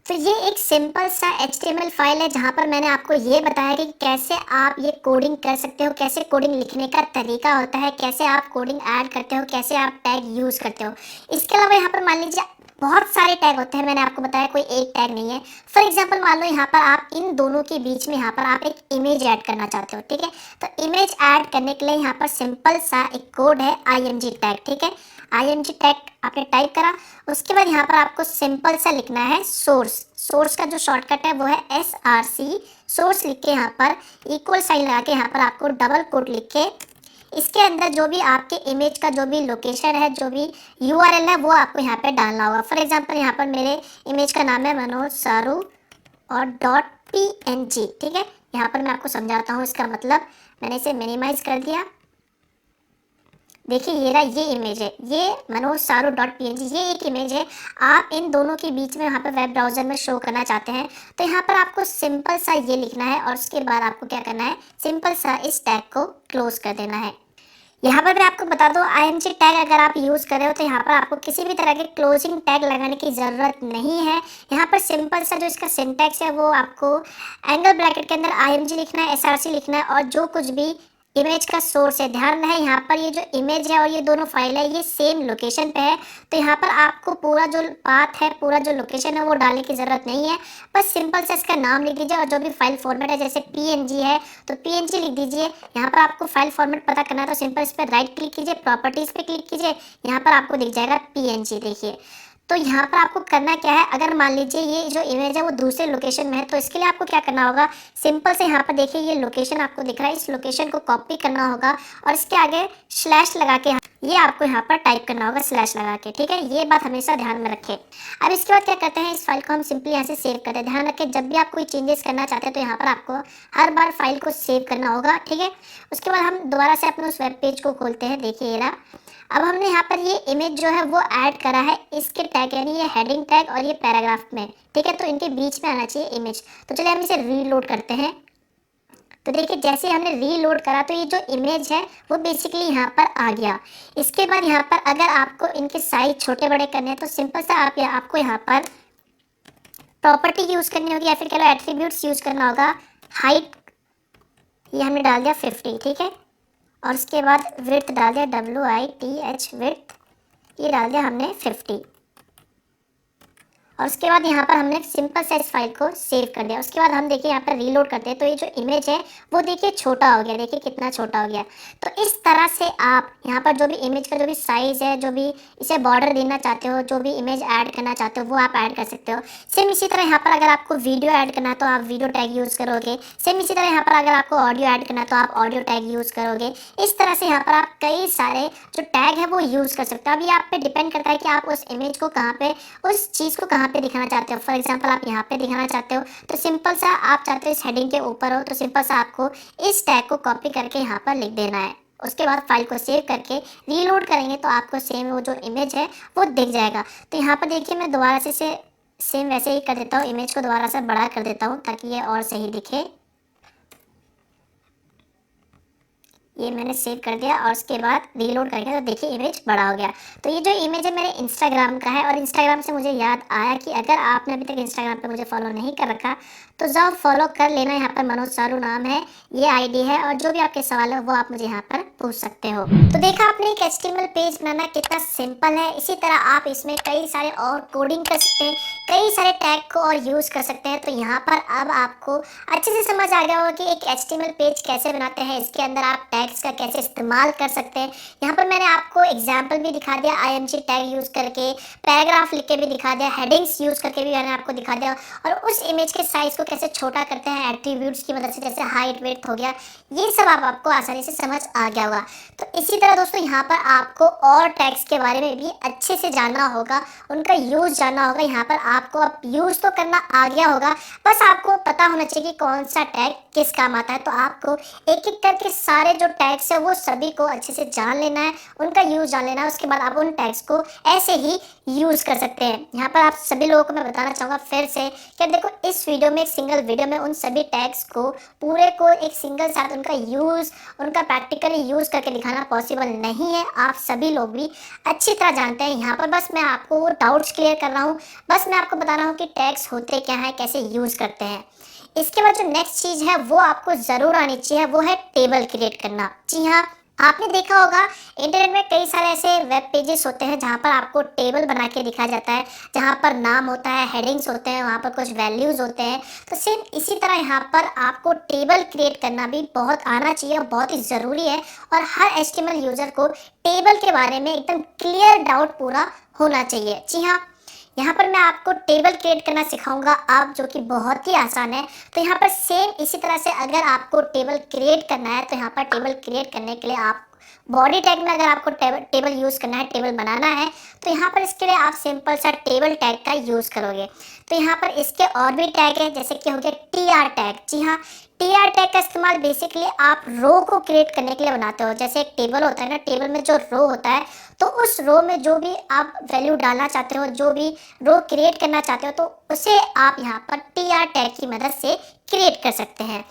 तो ये एक सिंपल सा HTML फाइल है जहाँ पर मैंने आपको ये बताया कि कैसे आप ये कोडिंग कर सकते हो, कैसे कोडिंग लिखने का तरीका होता है, कैसे आप कोडिंग ऐड करते हो, कैसे आप टैग यूज़ करते हो। इसके अलावा यहाँ पर मान लीजिए बहुत सारे टैग होते हैं, मैंने आपको बताया कोई एक टैग नहीं है। फॉर एग्जांपल मान लो यहाँ पर आप इन दोनों के बीच में यहाँ पर आप एक इमेज ऐड करना चाहते हो, ठीक है। तो इमेज ऐड करने के लिए यहाँ पर सिंपल सा एक कोड है img टैग, ठीक है। img टैग आपने टाइप करा, उसके बाद यहाँ पर आपको सिंपल सा लिखना है सोर्स का जो शॉर्टकट है वो है src। सोर्स लिख के यहाँ पर इक्वल साइन लगा के यहाँ पर आपको डबल कोट लिख के इसके अंदर जो भी आपके इमेज का जो भी लोकेशन है, जो भी URL है, वो आपको यहाँ पे डालना होगा। फॉर एग्जांपल यहाँ पर मेरे इमेज का नाम है मनोज सारू और .png, ठीक है। यहाँ पर मैं आपको समझाता हूँ इसका मतलब। मैंने इसे मिनिमाइज कर दिया, देखिए ये रहा, ये इमेज है, ये मनोज सारू .png, ये एक इमेज है। आप इन दोनों के बीच में यहाँ पर वेब ब्राउजर में शो करना चाहते हैं तो यहाँ पर आपको सिंपल सा ये लिखना है और उसके बाद आपको क्या करना है, सिंपल सा इस टैग को क्लोज कर देना है। यहाँ पर मैं आपको बता दूँ img टैग अगर आप यूज़ कर रहे हो तो यहाँ पर आपको किसी भी तरह के क्लोजिंग टैग लगाने की ज़रूरत नहीं है। यहाँ पर सिंपल सा जो इसका सिंटैक्स है वो आपको एंगल ब्रैकेट के अंदर img लिखना है, src लिखना है और जो कुछ भी इमेज का सोर्स है। ध्यान रहे यहाँ पर ये जो इमेज है और ये दोनों फाइल है ये सेम लोकेशन पे है, तो यहाँ पर आपको पूरा जो पाथ है, पूरा जो लोकेशन है वो डालने की ज़रूरत नहीं है। बस सिंपल से इसका नाम लिख दीजिए और जो भी फाइल फॉर्मेट है, जैसे png है तो png लिख दीजिए। यहाँ पर आपको फाइल फॉर्मेट पता करना है तो सिंपल इस पर राइट क्लिक कीजिए, प्रॉपर्टीज़ पे क्लिक कीजिए, यहाँ पर आपको दिख जाएगा png। देखिए तो यहाँ पर आपको करना क्या है, अगर मान लीजिए ये जो इमेज है वो दूसरे लोकेशन में है तो इसके लिए आपको क्या करना होगा, सिंपल से यहाँ पर देखिए ये लोकेशन आपको दिख रहा है, इस लोकेशन को कॉपी करना होगा और इसके आगे स्लैश लगा के ये आपको यहाँ पर टाइप करना होगा स्लैश लगा के, ठीक है। ये बात हमेशा ध्यान में रखें। अब इसके बाद क्या करते हैं, इस फाइल को हम सिंपली यहाँ से सेव करते हैं। ध्यान रखें जब भी आप कोई चेंजेस करना चाहते हैं तो यहाँ पर आपको हर बार फाइल को सेव करना होगा, ठीक है। उसके बाद हम दोबारा से अपने उस वेब पेज को खोलते हैं। देखिए ये रहा, अब हमने यहाँ पर ये इमेज जो है वो ऐड करा है इसके टैग, यानी ये हेडिंग टैग और ये पैराग्राफ में, ठीक है। तो इनके बीच में आना चाहिए इमेज। तो चलिए हम इसे रीलोड करते हैं। तो देखिए जैसे हमने रीलोड करा तो ये जो इमेज है वो बेसिकली यहाँ पर आ गया। इसके बाद यहाँ पर अगर आपको इनके साइज छोटे बड़े करने हैं तो सिंपल सा आपको यहाँ पर प्रॉपर्टी यूज़ करनी होगी या फिर कह लो एट्रीब्यूट्स यूज़ करना होगा। हाइट ये हमने डाल दिया 50, ठीक है। और उसके बाद विड्थ डाल दिया WITH विड्थ, ये डाल दिया हमने 50। और उसके बाद यहाँ पर हमने सिंपल सा इस फाइल को सेव कर दिया। उसके बाद हम देखिए यहाँ पर रीलोड करते हैं तो ये जो इमेज है वो देखिए छोटा हो गया, देखिए कितना छोटा हो गया। तो इस तरह से आप यहाँ पर जो भी इमेज का जो भी साइज़ है, जो भी इसे बॉर्डर देना चाहते हो, जो भी इमेज ऐड करना चाहते हो वो आप ऐड कर सकते हो। सेम इसी तरह यहाँ पर अगर आपको वीडियो ऐड करना है तो आप वीडियो टैग यूज़ करोगे। सेम इसी तरह यहाँ पर अगर आपको ऑडियो ऐड करना है तो आप ऑडियो टैग यूज़ करोगे। इस तरह से यहाँ पर आप कई सारे जो टैग है वो यूज़ कर सकते हो। अब ये आप पे डिपेंड करता है कि आप उस इमेज को कहाँ पे, उस चीज़ को कहाँ पे दिखाना चाहते हो। फॉर एग्जांपल आप यहाँ पे दिखाना चाहते हो तो सिंपल सा आप चाहते हो इस हेडिंग के ऊपर हो तो सिंपल सा आपको इस टैग को कॉपी करके यहाँ पर लिख देना है। उसके बाद फाइल को सेव करके रीलोड करेंगे तो आपको सेम वो जो इमेज है वो दिख जाएगा। तो यहाँ पर देखिए मैं दोबारा से इसे सेम वैसे ही कर देता हूँ, इमेज को दोबारा से बड़ा कर देता हूँ ताकि ये और सही दिखे। ये मैंने सेव कर दिया और उसके बाद रीलोड करेंगे तो देखिए इमेज बड़ा हो गया। तो ये जो इमेज है मेरे इंस्टाग्राम का है और इंस्टाग्राम से मुझे याद आया कि अगर आपने अभी तक इंस्टाग्राम पे मुझे फॉलो नहीं कर रखा तो जाओ फॉलो कर लेना। यहाँ पर मनोज सारू नाम है, ये आईडी है और जो भी आपके सवाल है वो आप मुझे यहाँ पर पूछ सकते हो। तो देखा आपने एक HTML पेज बनाना कितना सिंपल है। इसी तरह आप इसमें कई सारे और कोडिंग कर सकते हैं, कई सारे टैग को और यूज़ कर सकते हैं। तो यहाँ पर अब आपको अच्छे से समझ आ गया होगा कि एक HTML पेज कैसे बनाते हैं, इसके अंदर आप टैग्स का कैसे इस्तेमाल कर सकते हैं। यहाँ पर मैंने आपको एग्जाम्पल भी दिखा दिया, img टैग यूज़ करके, पैराग्राफ लिख के भी दिखा दिया, हेडिंग्स यूज़ करके भी मैंने आपको दिखा दिया और उस इमेज के साइज़ को कैसे छोटा करते हैं एट्रीब्यूट्स की मदद से, जैसे हाइट वेट हो गया। ये सब आपको आसानी से समझ आ गया होगा। तो इसी तरह दोस्तों यहाँ पर आपको और टैग्स के बारे में भी अच्छे से जानना होगा, उनका यूज़ जानना होगा। यहाँ पर आपको अब यूज़ तो करना आ गया होगा, बस आपको पता होना चाहिए कि कौन सा टैग किस काम आता है। तो आपको एक एक करके सारे जो टैग्स है वो सभी को अच्छे से जान लेना है, उनका यूज़ जान लेना है। उसके बाद आप उन टैग्स को ऐसे ही यूज़ कर सकते हैं। यहाँ पर आप सभी लोगों को मैं बताना चाहूँगा फिर से कि देखो इस वीडियो में, एक सिंगल वीडियो में उन सभी टैग्स को पूरे को एक सिंगल साथ उनका यूज़, उनका प्रैक्टिकली यूज़ करके दिखाना पॉसिबल नहीं है। आप सभी लोग भी अच्छी तरह जानते हैं। यहाँ पर बस मैं आपको वो डाउट्स क्लियर कर रहा हूँ, बस मैं आपको बता रहा हूँ कि टैग्स होते क्या हैं, कैसे यूज़ करते हैं। इसके बाद जो नेक्स्ट चीज़ है वो आपको ज़रूर आनी चाहिए, वो है टेबल क्रिएट करना। जी हाँ, आपने देखा होगा इंटरनेट में कई सारे ऐसे वेब पेजेस होते हैं जहाँ पर आपको टेबल बना के दिखाया जाता है, जहाँ पर नाम होता है, हेडिंग्स होते हैं, वहाँ पर कुछ वैल्यूज होते हैं। तो सेम इसी तरह यहाँ पर आपको टेबल क्रिएट करना भी बहुत आना चाहिए और बहुत ही ज़रूरी है। और हर एचटीएमएल यूज़र को टेबल के बारे में एकदम क्लियर डाउट पूरा होना चाहिए। जी हाँ, यहाँ पर मैं आपको टेबल क्रिएट करना सिखाऊंगा आप, जो कि बहुत ही आसान है। तो यहाँ पर सेम इसी तरह से अगर आपको टेबल क्रिएट करना है तो यहाँ पर टेबल क्रिएट करने के लिए आप बॉडी टैग में अगर आपको टेबल यूज़ करना है, टेबल बनाना है, तो यहाँ पर इसके लिए आप सिंपल सा टेबल टैग का यूज़ करोगे। तो यहाँ पर इसके और भी टैग है, जैसे कि हो गया टी आर टैग। जी हाँ, टी आर टैग का इस्तेमाल बेसिकली आप रो को क्रिएट करने के लिए बनाते हो। जैसे एक टेबल होता है ना, टेबल में जो रो होता है, तो उस रो में जो भी आप वैल्यू डालना चाहते हो, जो भी रो क्रिएट करना चाहते हो, तो उसे आप यहाँ पर टी आर टैग की मदद से क्रिएट कर सकते हैं।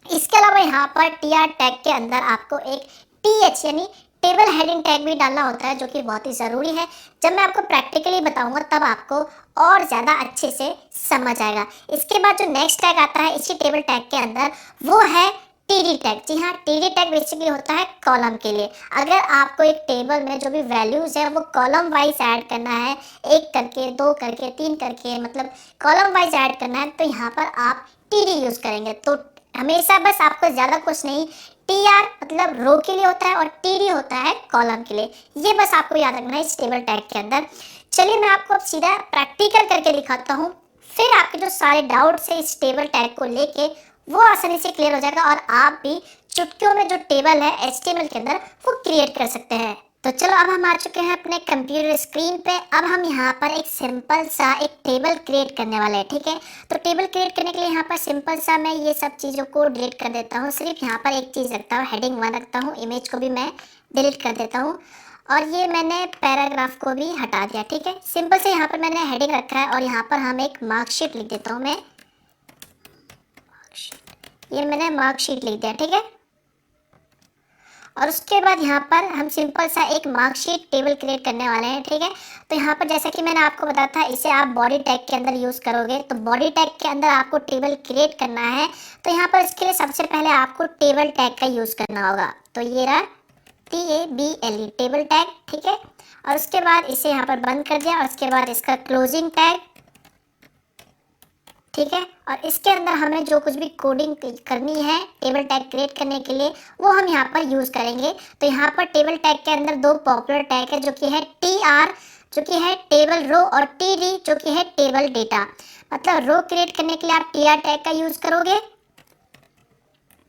इसके अलावा यहाँ पर टी आर टैग के अंदर आपको एक टी एच यानी टेबल हेडिंग टैग भी डालना होता है, जो कि बहुत ही ज़रूरी है। जब मैं आपको प्रैक्टिकली बताऊंगा तब आपको और ज़्यादा अच्छे से समझ आएगा। इसके बाद जो नेक्स्ट टैग आता है इसी टेबल टैग के अंदर, वो है टीडी टैग। जी हाँ, टीडी टैग बेसिकली होता है कॉलम के लिए। अगर आपको एक टेबल में जो भी वैल्यूज़ है वो कॉलम वाइज ऐड करना है, एक करके, दो करके, तीन करके, मतलब कॉलम वाइज ऐड करना है, तो यहाँ पर आप टीडी यूज़ करेंगे। तो हमेशा बस आपको ज़्यादा कुछ नहीं, टी आर मतलब रो के लिए होता है और टी डी होता है कॉलम के लिए। ये बस आपको याद रखना है इस टेबल टैग के अंदर। चलिए मैं आपको अब सीधा प्रैक्टिकल करके दिखाता हूँ, फिर आपके जो सारे डाउट्स है इस टेबल टैग को लेके वो आसानी से क्लियर हो जाएगा और आप भी चुटकियों में जो टेबल है एचटीएमएल के अंदर वो क्रिएट कर सकते हैं। तो चलो अब हम आ चुके हैं अपने कंप्यूटर स्क्रीन पे। अब हम यहाँ पर एक सिंपल सा एक टेबल क्रिएट करने वाले हैं, ठीक है। तो टेबल क्रिएट करने के लिए यहाँ पर सिंपल सा मैं ये सब चीज़ों को डिलीट कर देता हूँ। सिर्फ यहाँ पर एक चीज़ रखता हूँ, हेडिंग 1 रखता हूँ। इमेज को भी मैं डिलीट कर देता हूँ और ये मैंने पैराग्राफ को भी हटा दिया, ठीक है। सिंपल से यहाँ पर मैंने हेडिंग रखा है और यहाँ पर हम एक मार्कशीट लिख देता हूँ मैं। ये मैंने मार्कशीट लिख दिया, ठीक है। और उसके बाद यहाँ पर हम सिंपल सा एक मार्कशीट टेबल क्रिएट करने वाले हैं, ठीक है। तो यहाँ पर जैसा कि मैंने आपको बताया था, इसे आप बॉडी टैग के अंदर यूज़ करोगे। तो बॉडी टैग के अंदर आपको टेबल क्रिएट करना है, तो यहाँ पर इसके लिए सबसे पहले आपको टेबल टैग का यूज़ करना होगा। तो ये रहा TABLE टेबल टैग, ठीक है। और उसके बाद इसे यहाँ पर बंद कर दिया और उसके बाद इसका क्लोजिंग टैग, ठीक है। और इसके अंदर हमें जो कुछ भी कोडिंग करनी है टेबल टैग क्रिएट करने के लिए वो हम यहाँ पर यूज़ करेंगे। तो यहाँ पर टेबल टैग के अंदर दो पॉपुलर टैग है, जो कि है TR जो कि है टेबल रो और TD जो कि है टेबल डेटा। मतलब रो क्रिएट करने के लिए आप TR टैग का यूज़ करोगे,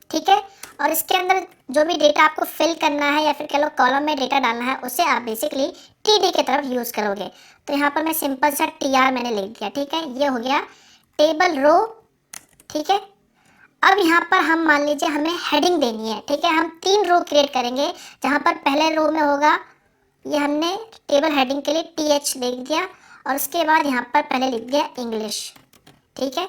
ठीक है। और इसके अंदर जो भी डेटा आपको फिल करना है या फिर कह लो कॉलम में डेटा डालना है, उसे आप बेसिकली TD की तरफ यूज़ करोगे। तो यहाँ पर मैं सिंपल सा TR मैंने लिख दिया, ठीक है। ये हो गया टेबल रो, ठीक है। अब यहाँ पर हम मान लीजिए हमें हेडिंग देनी है, ठीक है। हम 3 रो क्रिएट करेंगे, जहाँ पर पहले रो में होगा, ये हमने टेबल हेडिंग के लिए TH लिख दिया और उसके बाद यहाँ पर पहले लिख दिया इंग्लिश, ठीक है।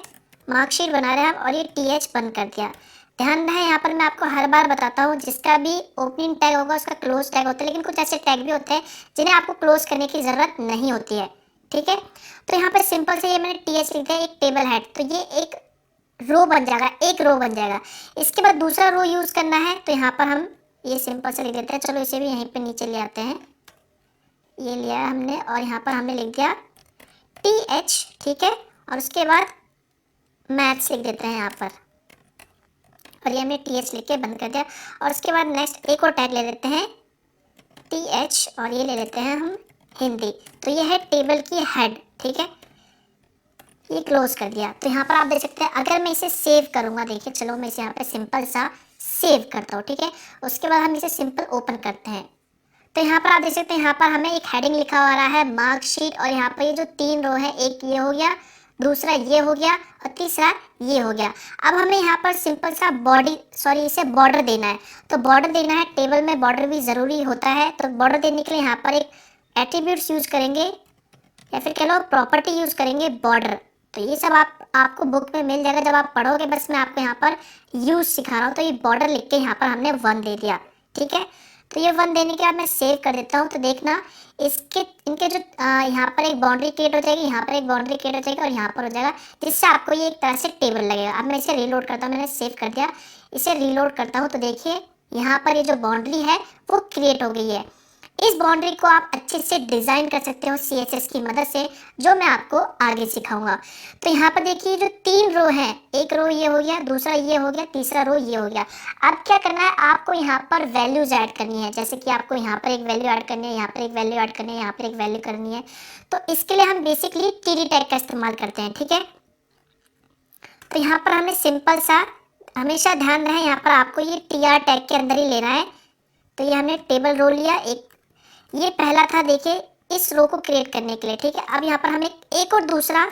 मार्कशीट बना रहे हैं हम और ये TH बंद कर दिया। ध्यान रहे यहाँ पर मैं आपको हर बार बताता हूँ, जिसका भी ओपनिंग टैग होगा उसका क्लोज टैग होता है, लेकिन कुछ ऐसे टैग भी होते हैं जिन्हें आपको क्लोज करने की ज़रूरत नहीं होती है, ठीक है। तो यहाँ पर सिंपल से ये मैंने TH लिख दिया, एक टेबल हेड, तो ये एक रो बन जाएगा, एक रो बन जाएगा। इसके बाद दूसरा रो यूज़ करना है, तो यहाँ पर हम ये सिंपल से लिख देते हैं। चलो इसे भी यहीं पे नीचे ले आते हैं, ये लिया हमने और यहाँ पर हमने लिख दिया TH, ठीक है। और उसके बाद मैथ्स लिख देते हैं यहाँ पर और ये हमने TH लिख के बंद कर दिया। और उसके बाद नेक्स्ट एक और टैग ले लेते हैं TH और ये ले लेते हैं हम हिंदी। तो ये है टेबल की हेड, ठीक है। ये क्लोज कर दिया। तो यहाँ पर आप देख सकते हैं, अगर मैं इसे सेव करूँगा, देखिए चलो मैं इसे यहाँ पे सिंपल सा सेव करता हूँ, ठीक है। उसके बाद हम इसे सिंपल ओपन करते हैं। तो यहाँ पर आप देख सकते हैं, यहाँ पर हमें एक हेडिंग लिखा हुआ रहा है मार्कशीट और यहाँ पर ये जो 3 रो है, एक ये हो गया, दूसरा ये हो गया और तीसरा ये हो गया। अब हमें यहाँ पर सिंपल सा इसे बॉर्डर देना है। तो बॉर्डर देना है, टेबल में बॉर्डर भी ज़रूरी होता है। तो बॉर्डर देने के लिए यहाँ पर एक एट्रीब्यूट्स यूज़ करेंगे या फिर कह लो प्रॉपर्टी यूज़ करेंगे बॉर्डर। तो ये सब आपको बुक में मिल जाएगा जब आप पढ़ोगे, बस मैं आपको यहाँ पर यूज़ सिखा रहा हूँ। तो ये बॉर्डर लिख के यहाँ पर हमने 1 दे दिया, ठीक है। तो ये 1 देने के बाद मैं सेव कर देता हूँ। तो देखना इनके जो यहाँ पर एक बाउंड्री क्रिएट हो जाएगी, यहाँ पर एक बाउंड्री क्रिएट हो जाएगी और यहाँ पर हो जाएगा, जिससे आपको ये एक तरह से टेबल लगेगा। अब मैं इसे रीलोड करता हूँ, मैंने सेव कर दिया, इसे रीलोड करता हूँ। तो देखिए यहाँ पर ये जो बाउंड्री है वो क्रिएट हो गई है। इस बाउंड्री को आप अच्छे से डिजाइन कर सकते हो CSS की मदद से, जो मैं आपको आगे सिखाऊंगा। तो यहाँ पर देखिए जो 3 रो है, एक रो ये हो गया, दूसरा ये हो गया, तीसरा रो ये हो गया। अब क्या करना है, आपको यहाँ पर वैल्यूज ऐड करनी है। जैसे कि आपको यहाँ पर एक वैल्यू ऐड करनी है, यहाँ पर एक वैल्यू ऐड करनी है, यहाँ पर एक वैल्यू करनी है। तो इसके लिए हम बेसिकली TD टैग का इस्तेमाल करते हैं, ठीक है। तो यहाँ पर हमें सिंपल सा, हमेशा ध्यान रहे यहाँ पर आपको ये TR टैग के अंदर ही लेना है। तो ये हमने टेबल रो लिया, एक ये पहला था देखिए इस रो को क्रिएट करने के लिए, ठीक है। अब यहाँ पर हमें एक और दूसरा,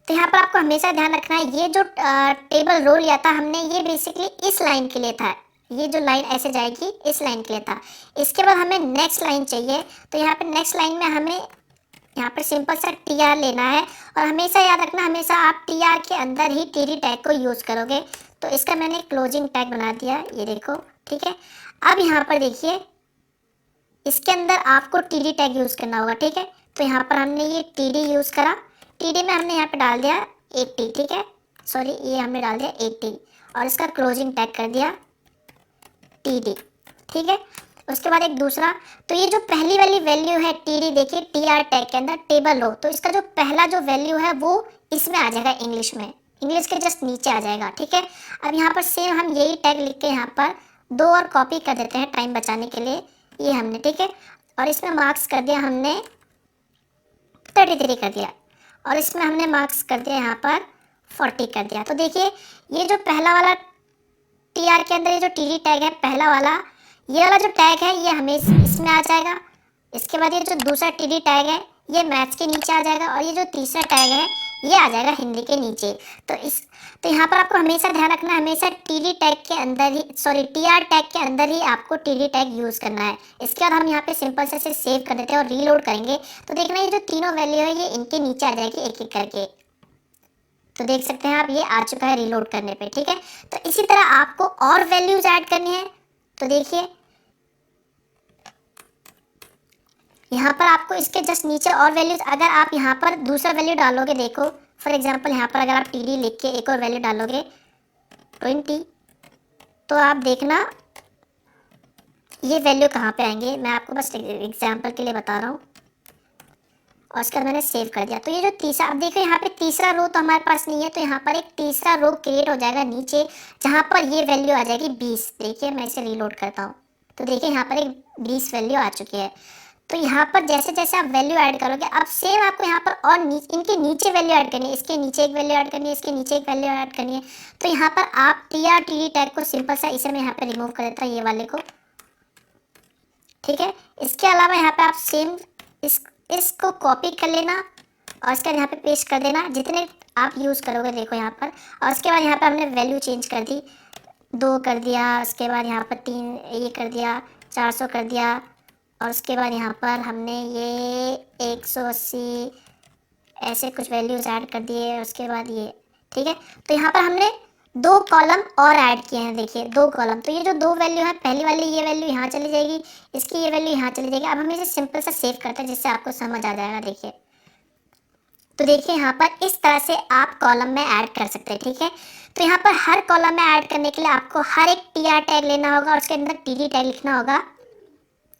तो यहाँ पर आपको हमेशा ध्यान रखना है ये जो टेबल रो लिया था हमने, ये बेसिकली इस लाइन के लिए था। ये जो लाइन ऐसे जाएगी इस लाइन के लिए था। इसके बाद हमें नेक्स्ट लाइन चाहिए, तो यहाँ पर नेक्स्ट लाइन में हमें यहाँ पर सिंपल सा TR लेना है। और हमेशा याद रखना, हमेशा आप TR के अंदर ही TD टैग को यूज़ करोगे। तो इसका मैंने क्लोजिंग टैग बना दिया, ये देखो, ठीक है। अब यहाँ पर देखिए इसके अंदर आपको TD टैग यूज़ करना होगा, ठीक है। तो यहाँ पर हमने ये TD यूज़ करा, TD में हमने यहाँ पे डाल दिया 80, ठीक है। सॉरी, ये हमने डाल दिया 80 और इसका क्लोजिंग टैग कर दिया TD, ठीक है। उसके बाद एक दूसरा, तो ये जो पहली वाली वैल्यू है TD, देखिए TR टैग के अंदर टेबल रो, तो इसका जो पहला जो वैल्यू है वो इसमें आ जाएगा, इंग्लिश में, इंग्लिश के जस्ट नीचे आ जाएगा, ठीक है। अब यहाँ पर सेम हम यही टैग लिख के यहाँ पर 2 और कॉपी कर देते हैं टाइम बचाने के लिए, ये हमने, ठीक है। और इसमें मार्क्स कर दिया हमने 33 कर दिया, और इसमें हमने मार्क्स कर दिया यहाँ पर 40 कर दिया। तो देखिए ये जो पहला वाला TR के अंदर ये जो TD टैग है पहला वाला, ये वाला जो टैग है ये हमें इसमें आ जाएगा। इसके बाद ये जो दूसरा TD टैग है ये मैथ्स के नीचे आ जाएगा, और ये जो तीसरा टैग है ये आ जाएगा हिंदी के नीचे। तो यहाँ पर आपको हमेशा ध्यान रखना है, हमेशा TD टैग के अंदर ही, सॉरी TR टैग के अंदर ही आपको TD टैग यूज़ करना है। इसके बाद हम यहाँ पे सिंपल से सेव कर देते हैं और रीलोड करेंगे। तो देखना ये जो तीनों वैल्यू है ये इनके नीचे आ जाएगी एक एक करके। तो देख सकते हैं आप, ये आ चुका है रीलोड करने पे, ठीक है। तो इसी तरह आपको और वैल्यूज ऐड करनी है। तो देखिए यहाँ पर आपको इसके जस्ट नीचे और वैल्यूज, अगर आप यहाँ पर दूसरा वैल्यू डालोगे, देखो फॉर एग्जांपल यहाँ पर अगर आप TD लिख के एक और वैल्यू डालोगे 20, तो आप देखना ये वैल्यू कहाँ पे आएंगे, मैं आपको बस एग्जांपल के लिए बता रहा हूँ। और उसके बाद मैंने सेव कर दिया। तो ये जो तीसरा, अब देखो यहाँ पे तीसरा रो तो हमारे पास नहीं है, तो यहाँ पर एक तीसरा रो क्रिएट हो जाएगा नीचे, जहाँ पर ये वैल्यू आ जाएगी 20। देखिए मैं इसे रीलोड करता हूँ, तो देखिए यहाँ पर एक 20 वैल्यू आ चुकी है। तो यहाँ पर जैसे जैसे आप वैल्यू ऐड करोगे, अब सेम आपको यहाँ पर और इनके नीचे वैल्यू ऐड करनी है, इसके नीचे एक वैल्यू ऐड करनी है, इसके नीचे एक वैल्यू ऐड करनी है। तो यहाँ पर आप TR TD टैग को सिंपल सा इसे मैं यहाँ पर रिमूव कर देता हूँ, ये वाले को, ठीक है। इसके अलावा यहाँ पे आप सेम इसको कॉपी कर लेना और इसका यहाँ पे पेस्ट कर देना, जितने आप यूज़ करोगे, देखो यहाँ पर। और उसके बाद यहाँ पर हमने वैल्यू चेंज कर दी, 2 कर दिया, उसके बाद यहाँ पर 3 ये कर दिया, 400 कर दिया, और उसके बाद यहाँ पर हमने ये 180 ऐसे कुछ वैल्यूज़ ऐड कर दिए, उसके बाद ये, ठीक है। तो यहाँ पर हमने 2 कॉलम और ऐड किए हैं, देखिए 2 कॉलम। तो ये जो 2 वैल्यू है, पहली वाली ये वैल्यू यहाँ चली जाएगी, इसकी ये वैल्यू यहाँ चली जाएगी। अब हम इसे सिंपल सा सेव करते हैं जिससे आपको समझ आ जाएगा, देखिए। तो देखिए यहाँ पर इस तरह से आप कॉलम में ऐड कर सकते हैं, ठीक है। तो यहाँ पर हर कॉलम में ऐड करने के लिए आपको हर एक TR टैग लेना होगा और उसके अंदर TD टैग लिखना होगा,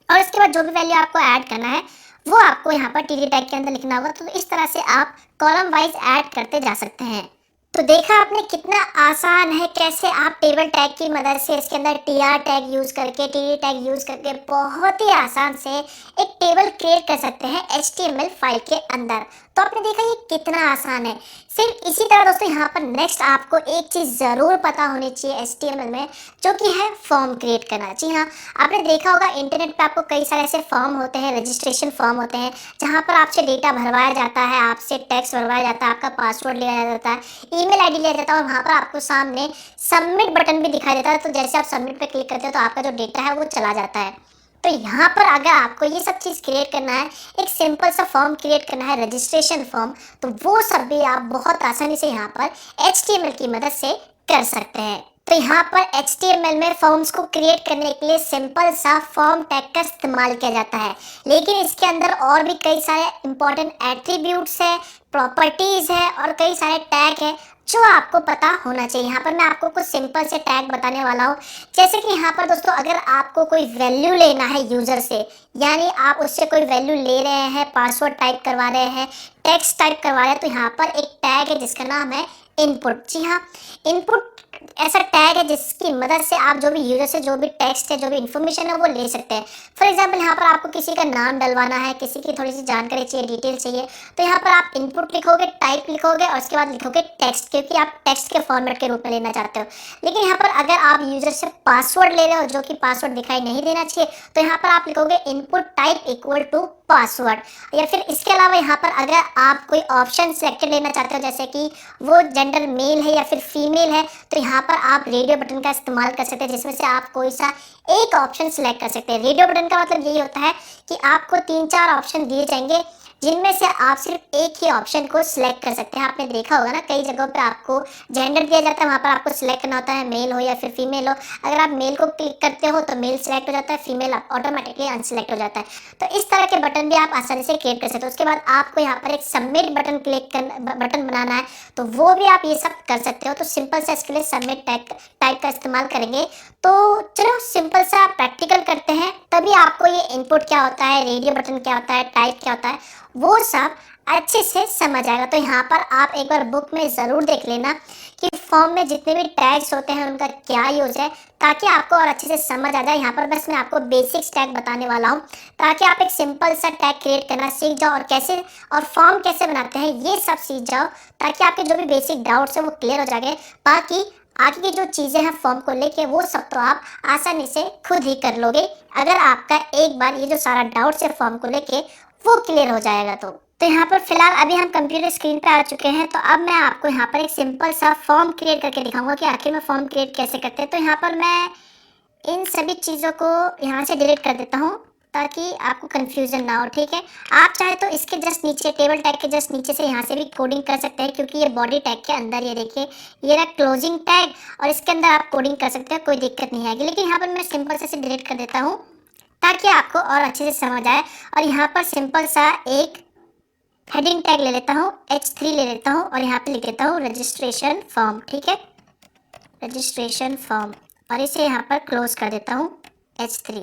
और उसके बाद जो भी वैल्यू आपको ऐड करना है वो आपको यहाँ पर TD टैग के अंदर लिखना होगा। तो इस तरह से आप कॉलम वाइज ऐड करते जा सकते हैं। तो देखा आपने कितना आसान है, कैसे आप टेबल टैग की मदद से इसके अंदर TR टैग यूज़ करके, TD टैग यूज़ करके बहुत ही आसान से एक टेबल क्रिएट कर सकते हैं HTML फाइल के अंदर। तो आपने देखा ये कितना आसान है। सिर्फ इसी तरह दोस्तों यहाँ पर नेक्स्ट आपको एक चीज़ ज़रूर पता होनी चाहिए HTML में, जो कि है फॉर्म क्रिएट करना। जी हाँ, आपने देखा होगा इंटरनेट पे आपको कई सारे ऐसे फॉर्म होते हैं, रजिस्ट्रेशन फॉर्म होते हैं, जहाँ पर आपसे डेटा भरवाया जाता है, आपसे टैक्स भरवाया जाता है, आपका पासवर्ड लिया जाता है, ईमेल आईडी लिया जाता है, और वहाँ पर आपको सामने सबमिट बटन भी दिखाई देता है। तो जैसे आप सबमिट पे क्लिक करते हो तो आपका जो डेटा है वो चला जाता है। तो यहाँ पर अगर आपको ये सब चीज़ क्रिएट करना है, एक सिंपल सा फॉर्म क्रिएट करना है, रजिस्ट्रेशन फॉर्म, तो वो सब भी आप बहुत आसानी से यहाँ पर HTML की मदद से कर सकते हैं। तो यहाँ पर HTML में फॉर्म्स को क्रिएट करने के लिए सिंपल सा फॉर्म टैग का इस्तेमाल किया जाता है, लेकिन इसके अंदर और भी कई सारे इंपॉर्टेंट एट्रीब्यूट्स है, प्रॉपर्टीज है और कई सारे टैग है जो आपको पता होना चाहिए। यहाँ पर मैं आपको कुछ सिंपल से टैग बताने वाला हूँ। जैसे कि यहाँ पर दोस्तों अगर आपको कोई वैल्यू लेना है यूजर से, यानी आप उससे कोई वैल्यू ले रहे हैं, पासवर्ड टाइप करवा रहे हैं, टेक्स्ट टाइप करवा रहे हैं, तो यहाँ पर एक टैग है जिसका नाम है इनपुट। जी हाँ, इनपुट ऐसा टैग है जिसकी मदद से आप जो भी यूजर से जो भी टेक्स्ट है, जो भी इंफॉर्मेशन है वो ले सकते हैं। फॉर एग्जांपल यहाँ पर आपको किसी का नाम डलवाना है, किसी की थोड़ी सी जानकारी चाहिए, डिटेल चाहिए, तो यहाँ पर आप इनपुट लिखोगे, टाइप लिखोगे और उसके बाद लिखोगे टेक्स्ट, क्योंकि आप टेक्स्ट के फॉर्मेट के रूप में लेना चाहते हो। लेकिन यहाँ पर अगर आप यूजर से पासवर्ड ले रहे हो जो कि पासवर्ड दिखाई नहीं देना चाहिए, तो यहाँ पर आप लिखोगे input type equal to password. या फिर इसके अलावा यहाँ पर अगर आप कोई ऑप्शन सेलेक्टेड लेना चाहते हो, जैसे कि वो जेंडर मेल है या फिर फीमेल है, तो यहाँ पर आप रेडियो बटन का इस्तेमाल कर सकते हैं, जिसमें से आप कोई सा एक ऑप्शन सिलेक्ट कर सकते हैं। रेडियो बटन का मतलब यही होता है कि आपको 3-4 ऑप्शन दिए जाएंगे जिनमें से आप सिर्फ एक ही ऑप्शन को सिलेक्ट कर सकते हैं। आपने देखा होगा ना, कई जगहों पे आपको जेंडर दिया जाता है, वहाँ पर आपको सिलेक्ट करना होता है मेल हो या फिर फीमेल हो। अगर आप मेल को क्लिक करते हो तो मेल सिलेक्ट हो जाता है, फीमेल ऑटोमेटिकली अनसिलेक्ट हो जाता है। तो इस तरह के बटन भी आप आसानी से क्रिएट कर सकते हो। उसके बाद आपको यहाँ पर एक सबमिट बटन बटन बनाना है, तो वो भी आप ये सब कर सकते हो। तो सिंपल सा इसके लिए सबमिट टाइप का इस्तेमाल करेंगे। तो चलो सिंपल सा प्रैक्टिकल करते हैं, तभी आपको ये इनपुट क्या होता है, रेडियो बटन क्या होता है, टाइप क्या होता है, वो सब अच्छे से समझ आएगा। तो यहाँ पर आप एक बार बुक में ज़रूर देख लेना कि फॉर्म में जितने भी टैग्स होते हैं उनका क्या यूज है, ताकि आपको और अच्छे से समझ आ जाए। यहाँ पर बस मैं आपको बेसिक्स टैग बताने वाला हूँ, ताकि आप एक सिंपल सा टैग क्रिएट करना सीख जाओ और कैसे और फॉर्म कैसे बनाते हैं ये सब सीख जाओ, ताकि आपके जो भी बेसिक डाउट्स है वो क्लियर हो जाएंगे। बाकी आगे की जो चीज़ें हैं फॉर्म को लेके वो सब तो आप आसानी से खुद ही कर लोगे, अगर आपका एक बार ये जो सारा डाउट्स है फॉर्म को लेके वो क्लियर हो जाएगा। तो यहाँ पर फिलहाल अभी हम कंप्यूटर स्क्रीन पे आ चुके हैं। तो अब मैं आपको यहाँ पर एक सिंपल सा फॉर्म क्रिएट करके दिखाऊंगा कि आखिर में फॉर्म क्रिएट कैसे करते हैं। तो यहाँ पर मैं इन सभी चीज़ों को यहाँ से डिलीट कर देता हूँ, ताकि आपको कंफ्यूजन ना हो, ठीक है। आप चाहे तो इसके जस्ट नीचे, टेबल टैग के जस्ट नीचे से यहाँ से भी कोडिंग कर सकते हैं, क्योंकि ये बॉडी टैग के अंदर, ये देखिए ये रहा क्लोजिंग टैग, और इसके अंदर आप कोडिंग कर सकते हैं, कोई दिक्कत नहीं आएगी। लेकिन यहाँ पर मैं सिंपल से डिलीट कर देता हूँ ताकि आपको और अच्छे से समझ आए। और यहाँ पर सिंपल सा एक हेडिंग टैग ले लेता हूँ, H3 ले लेता हूँ और यहाँ पे लिख देता हूँ रजिस्ट्रेशन फॉर्म, ठीक है, रजिस्ट्रेशन फॉर्म, और इसे यहाँ पर क्लोज कर देता हूँ H3।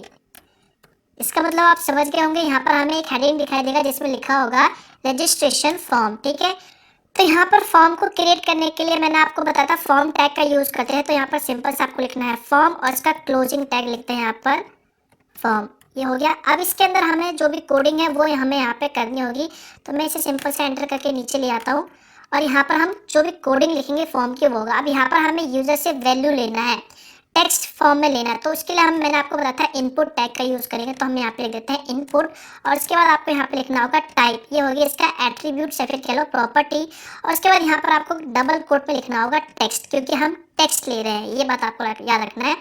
इसका मतलब आप समझ गए होंगे। यहाँ पर हमें एक हेडिंग दिखाई देगा जिसमें लिखा होगा रजिस्ट्रेशन फॉर्म, ठीक है। तो यहाँ पर फॉर्म को क्रिएट करने के लिए मैंने आपको बताया था फॉर्म टैग का यूज करते हैं। तो यहाँ पर सिंपल से आपको लिखना है फॉर्म और इसका क्लोजिंग टैग लिखते हैं यहाँ पर फॉर्म, ये हो गया। अब इसके अंदर हमें जो भी कोडिंग है वो हमें यहाँ पे करनी होगी। तो मैं इसे सिंपल से एंटर करके नीचे ले आता हूँ और यहाँ पर हम जो भी कोडिंग लिखेंगे फॉर्म की वो होगा। अब यहाँ पर हमें यूजर से वैल्यू लेना है, टेक्स्ट फॉर्म में लेना है। तो उसके लिए मैंने आपको बताया था इनपुट टैग का यूज करेंगे। तो हम यहाँ पे लिख देते हैं इनपुट और उसके बाद आपको यहाँ पे लिखना होगा टाइप, ये होगी इसका एट्रीब्यूट या फिर कह लो प्रॉपर्टी। और उसके बाद यहाँ पर आपको डबल कोट में लिखना होगा टेक्स्ट, क्योंकि हम टेक्स्ट ले रहे हैं, ये बात आपको याद रखना है,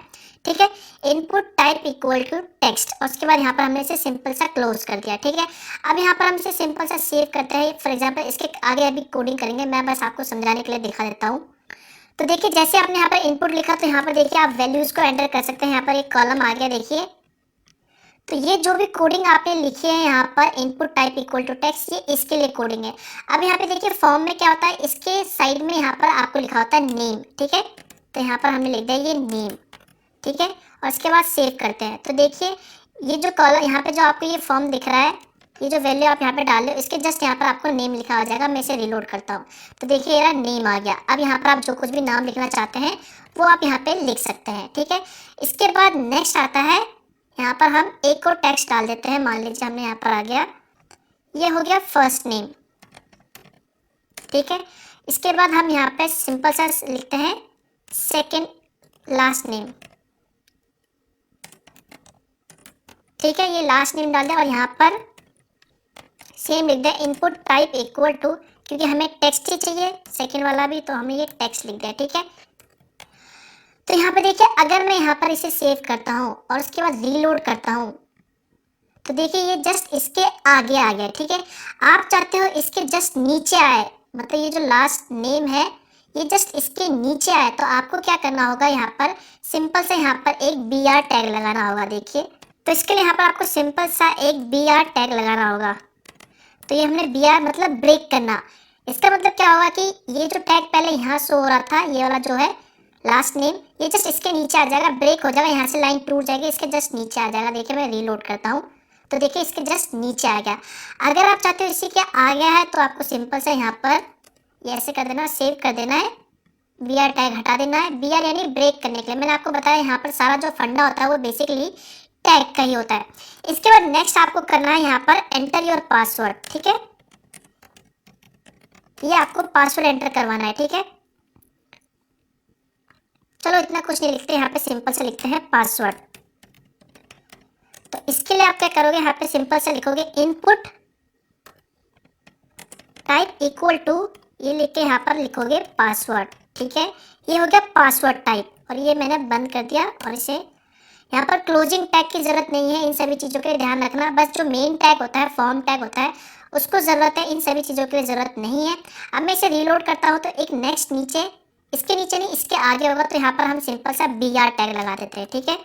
ठीक है। Input type equal to text और उसके बाद यहाँ पर हमने इसे सिंपल सा क्लोज कर दिया, ठीक है। अब यहाँ पर हम इसे सिंपल सा सेव करते हैं। फॉर एग्जांपल इसके आगे अभी कोडिंग करेंगे, मैं बस आपको समझाने के लिए दिखा देता हूँ। तो देखिए जैसे आपने यहाँ पर इनपुट लिखा, तो यहाँ पर देखिए आप वैल्यूज को एंटर कर सकते हैं। यहाँ पर एक कॉलम आ गया, देखिए। तो ये जो भी कोडिंग आपने लिखी है यहाँ पर input type equal to text, ये इसके लिए कोडिंग है। अब यहाँ पे देखिए फॉर्म में क्या होता है, इसके साइड में यहाँ पर आपको लिखा होता है नेम, ठीक है। तो यहाँ पर हमने लिख दिया ये नेम, ठीक है, और इसके बाद सेव करते हैं। तो देखिए ये जो कॉलम यहाँ पे जो आपको ये फॉर्म दिख रहा है, ये जो वैल्यू आप यहाँ पे डाल रहे हो, इसके जस्ट यहाँ पर आपको नेम लिखा आ जाएगा। मैं इसे रिलोड करता हूँ, तो देखिए ये नेम आ गया। अब यहाँ पर आप जो कुछ भी नाम लिखना चाहते हैं वो आप यहाँ पे लिख सकते हैं, ठीक है। इसके बाद नेक्स्ट आता है, यहाँ पर हम एक और टेक्स्ट डाल देते हैं। मान लीजिए हमने यहाँ पर आ गया, ये हो गया फर्स्ट नेम, ठीक है। इसके बाद हम यहाँ पे सिंपल सा लिखते हैं सेकेंड लास्ट नेम, ठीक है, ये लास्ट नेम डाल दिया। और यहाँ पर सेम लिख दिया इनपुट टाइप इक्वल टू, क्योंकि हमें टेक्स्ट ही चाहिए सेकंड वाला भी, तो हमने ये टेक्स्ट लिख दिया, ठीक है। तो यहाँ पे देखिए अगर मैं यहाँ पर इसे सेव करता हूँ और उसके बाद रीलोड करता हूँ, तो देखिए ये जस्ट इसके आगे आ गया, ठीक है। आप चाहते हो इसके जस्ट नीचे आए, मतलब ये जो लास्ट नेम है ये जस्ट इसके नीचे आए तो आपको क्या करना होगा, यहाँ पर सिंपल से यहाँ पर एक BR टैग लगाना होगा। देखिए, तो इसके लिए यहाँ पर आपको सिंपल सा एक BR टैग लगाना होगा। तो ये हमने BR मतलब ब्रेक करना। इसका मतलब क्या होगा कि ये जो टैग पहले यहाँ शो हो रहा था, ये वाला जो है लास्ट नेम, ये जस्ट इसके नीचे आ जाएगा, ब्रेक हो जाएगा, यहाँ से लाइन टूट जाएगी, इसके जस्ट नीचे आ जाएगा। देखिए मैं रीलोड करता हूँ तो देखिए इसके जस्ट नीचे आ गया। अगर आप चाहते हो इसी के आ गया है तो आपको सिंपल से यहाँ पर ये ऐसे कर देना, सेव कर देना है, BR टैग हटा देना है। BR यानी ब्रेक करने के लिए। मैंने आपको बताया यहाँ पर सारा जो फंडा होता है वो बेसिकली टैग का ही होता है। इसके बाद नेक्स्ट आपको करना है यहाँ पर एंटर योर पासवर्ड। ठीक है, ये आपको पासवर्ड एंटर करवाना है। ठीक है, चलो इतना कुछ नहीं लिखते, यहाँ पे सिंपल से लिखते हैं पासवर्ड। तो इसके लिए आप क्या करोगे, यहाँ पे सिंपल से लिखोगे इनपुट टाइप इक्वल टू, ये लिख के यहाँ पर लिखोगे पासवर्ड। ठीक है, ये हो गया पासवर्ड टाइप, और ये मैंने बंद कर दिया। और इसे यहाँ पर क्लोजिंग टैग की जरूरत नहीं है, इन सभी चीज़ों के लिए ध्यान रखना। बस जो मेन टैग होता है, फॉर्म टैग होता है, उसको ज़रूरत है, इन सभी चीज़ों के लिए ज़रूरत नहीं है। अब मैं इसे रीलोड करता हूँ तो एक नेक्स्ट नीचे, इसके नीचे नहीं इसके आगे होगा, तो यहाँ पर हम सिंपल सा BR टैग लगा देते हैं। ठीक है,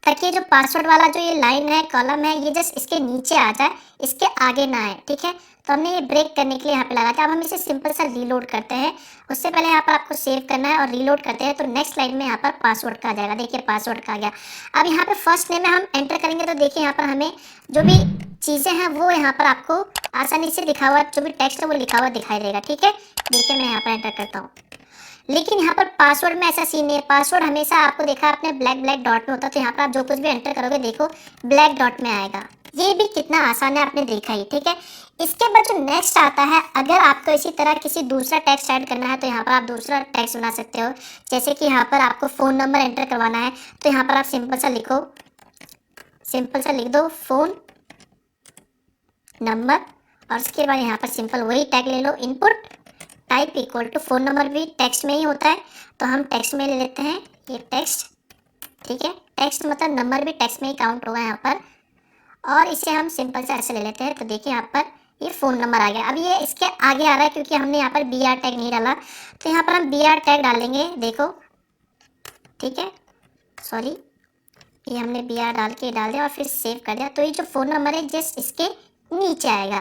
ताकि जो पासवर्ड वाला जो ये लाइन है, कॉलम है, ये जस्ट इसके नीचे आ जाए, इसके आगे ना आए। ठीक है, तो हमने ये ब्रेक करने के लिए यहाँ पे लगा दिया। अब हम इसे सिंपल सा रीलोड करते हैं। उससे पहले यहाँ पर आपको सेव करना है और रीलोड करते हैं तो नेक्स्ट लाइन में यहाँ पर पासवर्ड का आ जाएगा। देखिए पासवर्ड का आ गया। अब यहाँ पे फर्स्ट नेम में हम एंटर करेंगे तो देखिए यहाँ पर हमें जो भी चीज़ें हैं वो यहाँ पर आपको आसानी से लिखा हुआ, जो भी टेक्स्ट है वो लिखा हुआ दिखाई देगा। ठीक है, देखिए मैं यहाँ पर एंटर करता हूँ, लेकिन यहाँ पर पासवर्ड में ऐसा सीन नहीं है। पासवर्ड हमेशा आपको देखा आपने ब्लैक ब्लैक डॉट में होता है, तो यहाँ पर आप जो कुछ भी एंटर करोगे देखो ब्लैक डॉट में आएगा। ये भी कितना आसान है, आपने देखा ही। ठीक है, इसके बाद जो नेक्स्ट आता है, अगर आपको इसी तरह किसी दूसरा टेक्स्ट ऐड करना है तो यहाँ पर आप दूसरा टेक्स्ट बना सकते हो। जैसे कि यहाँ पर आपको फ़ोन नंबर एंटर करवाना है तो यहाँ पर आप सिंपल सा लिखो, सिंपल सा लिख दो फ़ोन नंबर, और उसके बाद यहाँ पर सिंपल वही टैग ले लो, input type equal to phone number भी टेक्स्ट में ही होता है तो हम टेक्स्ट में ले लेते हैं ये टेक्स्ट। ठीक है, टेक्स्ट मतलब नंबर भी टेक्स्ट में ही काउंट होगा यहाँ पर, और इसे हम सिंपल से ऐसे ले लेते हैं। तो देखिए यहाँ पर ये फ़ोन नंबर आ गया। अब ये इसके आगे आ रहा है क्योंकि हमने यहाँ पर BR टैग नहीं डाला, तो यहाँ पर हम BR टैग डालेंगे, देखो। ठीक है, सॉरी, ये हमने BR डाल दिया और फिर सेव कर दिया। तो ये जो फ़ोन नंबर है जस्ट इसके नीचे आएगा,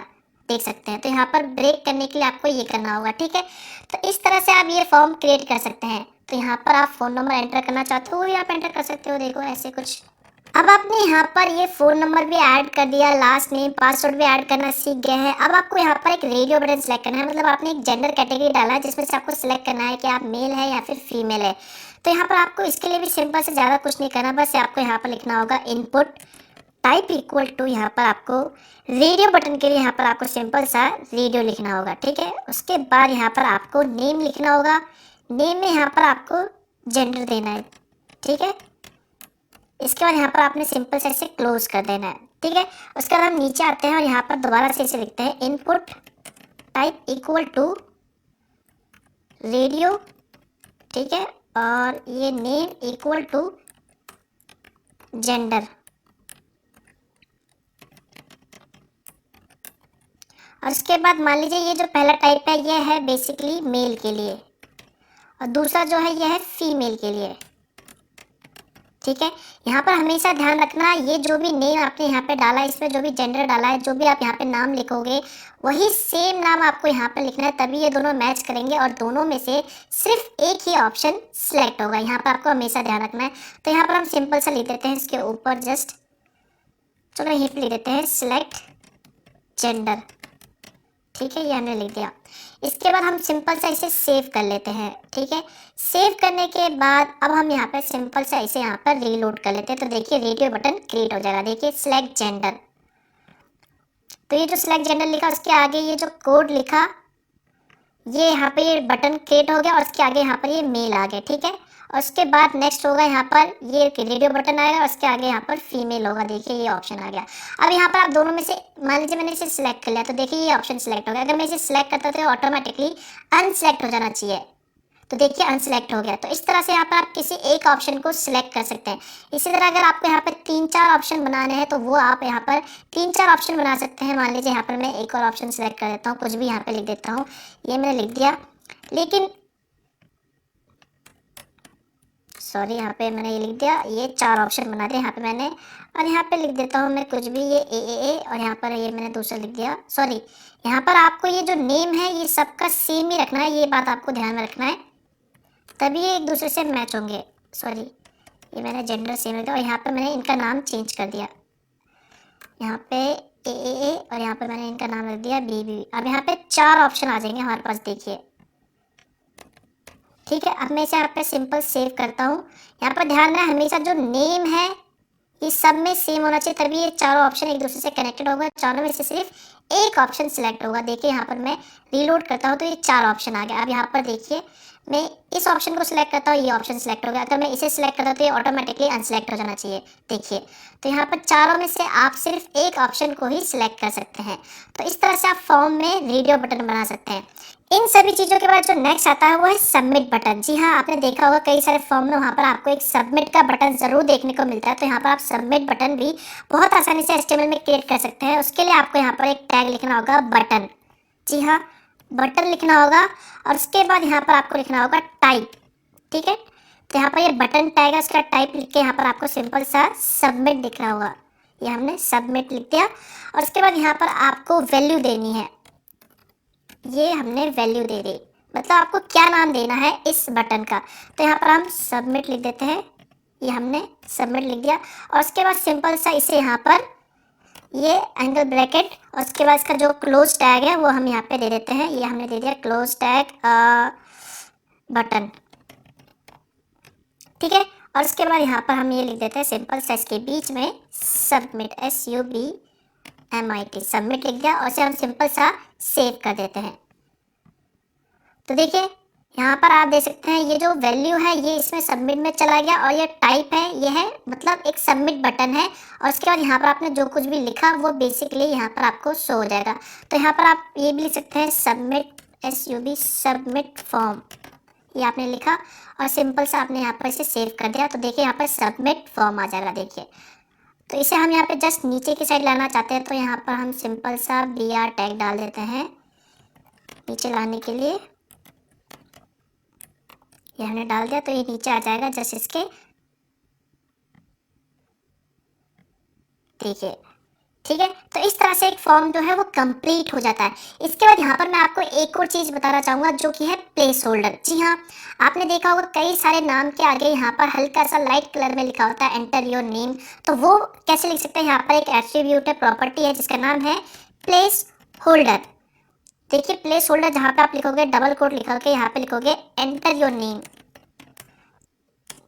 देख सकते हैं। तो यहाँ पर ब्रेक करने के लिए आपको ये करना होगा। ठीक है, तो इस तरह से आप ये फॉर्म क्रिएट कर सकते हैं। तो यहाँ पर आप फ़ोन नंबर एंटर करना चाहते हो वो भी आप एंटर कर सकते हो, देखो ऐसे कुछ। अब आपने यहाँ पर ये फ़ोन नंबर भी ऐड कर दिया, लास्ट नेम पासवर्ड भी ऐड करना सीख गए हैं। अब आपको यहाँ पर एक रेडियो बटन सेलेक्ट करना है, मतलब आपने एक जेंडर कैटेगरी डाला है जिसमें से आपको सिलेक्ट करना है कि आप मेल है या फिर फीमेल है। तो यहाँ पर आपको इसके लिए भी सिंपल से ज़्यादा कुछ नहीं करना, बस आपको यहाँ पर लिखना होगा इनपुट टाइप इक्वल टू, यहाँ पर आपको रेडियो बटन के लिए यहाँ पर आपको सिंपल सा रेडियो लिखना होगा। ठीक है, उसके बाद यहाँ पर आपको नेम लिखना होगा, नेम में यहाँ पर आपको जेंडर देना है। ठीक है, इसके बाद यहाँ पर आपने सिंपल से इसे क्लोज कर देना है। ठीक है, उसके बाद हम नीचे आते हैं और यहाँ पर दोबारा से इसे लिखते हैं input type equal to radio. ठीक है, और ये नेम इक्वल टू जेंडर, और उसके बाद मान लीजिए ये जो पहला टाइप है ये है बेसिकली मेल के लिए और दूसरा जो है ये है फीमेल के लिए। ठीक है, यहाँ पर हमेशा ध्यान रखना ये जो भी नेम आपने यहाँ पे डाला है, इसमें जो भी जेंडर डाला है, जो भी आप यहाँ पे नाम लिखोगे वही सेम नाम आपको यहाँ पे लिखना है, तभी ये दोनों मैच करेंगे और दोनों में से सिर्फ एक ही ऑप्शन सिलेक्ट होगा। यहाँ पर आपको हमेशा ध्यान रखना है। तो यहाँ पर हम सिंपल सा लिख देते हैं इसके ऊपर जस्ट, चलो यहीं पर लिख देते हैं सिलेक्ट जेंडर। ठीक है, ये हमने लिख दिया। इसके बाद हम सिंपल सा इसे सेव कर लेते हैं। ठीक है, सेव करने के बाद अब हम यहाँ पे सिंपल सा इसे यहाँ पर रीलोड कर लेते हैं। तो देखिए रेडियो बटन क्रिएट हो जाएगा, देखिए सिलेक्ट जेंडर। तो ये जो सिलेक्ट जेंडर लिखा उसके आगे ये जो कोड लिखा, ये यहाँ पे ये बटन क्रिएट हो गया और उसके आगे यहाँ पर ये मेल आ गया। ठीक है, और उसके बाद नेक्स्ट होगा यहाँ पर ये रेडियो बटन आएगा और उसके आगे यहाँ पर फीमेल होगा, देखिए ये ऑप्शन आ गया। अब यहाँ पर आप दोनों में से मान लीजिए मैंने इसे सिलेक्ट कर लिया तो देखिए ये ऑप्शन सिलेक्ट हो गया। अगर मैं इसे सिलेक्ट करता तो ऑटोमेटिकली अनसिलेक्ट हो जाना चाहिए, तो देखिए अनसिलेक्ट हो गया। तो इस तरह से यहाँ पर आप किसी एक ऑप्शन को सिलेक्ट कर सकते हैं। इसी तरह अगर आपको यहाँ पर 3-4 ऑप्शन बनाने हैं तो वो आप यहाँ पर 3-4 ऑप्शन बना सकते हैं। मान लीजिए यहाँ पर मैं एक और ऑप्शन सिलेक्ट कर देता हूँ, कुछ भी यहाँ पे लिख देता हूँ, ये मैंने लिख दिया, लेकिन सॉरी यहाँ पे मैंने ये लिख दिया, ये 4 ऑप्शन बना दिए यहाँ पे मैंने। और यहाँ पे लिख देता हूँ मैं कुछ भी, ये ए और यहाँ पर ये मैंने दूसरा लिख दिया। सॉरी, यहाँ पर आपको ये जो नेम है ये सबका सेम ही रखना है, ये बात आपको ध्यान में रखना है, तभी ये एक दूसरे से मैच होंगे। सॉरी, ये मैंने जेंडर सेम रख दिया और यहाँ पर मैंने इनका नाम चेंज कर दिया, यहाँ पे ए और यहाँ पर मैंने इनका नाम रख दिया बी। अब यहाँ पे 4 ऑप्शन आ जाएंगे हमारे पास, देखिए। ठीक है, अब मैं इसे यहाँ पे सिंपल सेव करता हूँ। यहाँ पर ध्यान रहे हमेशा जो नेम है ये सब में सेम होना चाहिए, तभी ये चारों ऑप्शन एक दूसरे से कनेक्टेड होगा। चारों में से सिर्फ एक ऑप्शन सिलेक्ट होगा। देखिए यहाँ पर मैं रीलोड करता हूँ तो ये 4 ऑप्शन आ गया। अब यहाँ पर देखिए मैं इस ऑप्शन को सिलेक्ट करता हूँ, ये ऑप्शन सिलेक्ट हो गया। अगर मैं इसे सिलेक्ट करता हूँ तो ये ऑटोमेटिकली अनसिलेक्ट हो जाना चाहिए। देखिए, तो यहाँ पर चारों में से आप सिर्फ एक ऑप्शन को ही सिलेक्ट कर सकते हैं। तो इस तरह से आप फॉर्म में रेडियो बटन बना सकते हैं। इन सभी चीज़ों के बाद जो नेक्स्ट आता है वो है सबमिट बटन। जी हाँ, आपने देखा होगा कई सारे फॉर्म में वहाँ पर आपको एक सबमिट का बटन ज़रूर देखने को मिलता है। तो यहाँ पर आप सबमिट बटन भी बहुत आसानी से HTML में क्रिएट कर सकते हैं। उसके लिए आपको यहाँ पर एक टैग लिखना होगा बटन। जी हाँ, बटन लिखना होगा और उसके बाद यहाँ पर आपको लिखना होगा टाइप। ठीक है, तो यहाँ पर ये बटन टैग है, उसका टाइप लिख के यहाँ पर आपको सिंपल सा सबमिट दिखना होगा। ये हमने सबमिट लिख दिया और उसके बाद यहाँ पर आपको वैल्यू देनी है। ये हमने वैल्यू दे दी, मतलब आपको क्या नाम देना है इस बटन का। तो यहाँ पर हम सबमिट लिख देते हैं, ये हमने सबमिट लिख दिया और उसके बाद सिंपल सा इसे यहाँ पर ये एंगल ब्रैकेट और उसके बाद इसका जो क्लोज टैग है वो हम यहाँ पे दे देते हैं। ये हमने दे दिया क्लोज टैग बटन। ठीक है, और उसके बाद यहाँ पर हम ये लिख देते हैं सिंपल सा इसके बीच में सबमिट, SUBMIT, सबमिट लिख दिया और इसे हम सिंपल सा सेव कर देते हैं। तो देखिए यहाँ पर आप देख सकते हैं ये जो वैल्यू है ये इसमें सबमिट में चला गया और ये टाइप है, ये है मतलब एक सबमिट बटन है। और उसके बाद यहाँ पर आपने जो कुछ भी लिखा वो बेसिकली यहाँ पर आपको शो हो जाएगा। तो यहाँ पर आप ये भी लिख सकते हैं सबमिट, SUB सबमिट फॉर्म, ये आपने लिखा और सिंपल सा आपने यहाँ पर इसे सेव कर दिया। तो देखिए यहाँ पर सबमिट फॉर्म आ जाएगा। देखिए, तो इसे हम यहाँ पे जस्ट नीचे की साइड लाना चाहते हैं तो यहाँ पर हम सिंपल सा BR टैग डाल देते हैं नीचे लाने के लिए। ये हमने डाल दिया तो ये नीचे आ जाएगा जस्ट इसके। देखिए, ठीक है, तो इस तरह से एक फॉर्म जो है वो कंप्लीट हो जाता है। इसके बाद यहाँ पर मैं आपको एक और चीज़ बताना चाहूँगा जो कि है प्लेस होल्डर। जी हाँ, आपने देखा होगा कई सारे नाम के आगे यहाँ पर हल्का सा लाइट कलर में लिखा होता है एंटर योर नेम। तो वो कैसे लिख सकते हैं, यहाँ पर एक एट्रीब्यूट है, प्रॉपर्टी है जिसका नाम है प्लेस होल्डर। देखिए प्लेस होल्डर जहाँ पे आप लिखोगे डबल कोट लिखा के यहाँ पे लिखोगे एंटर योर नेम।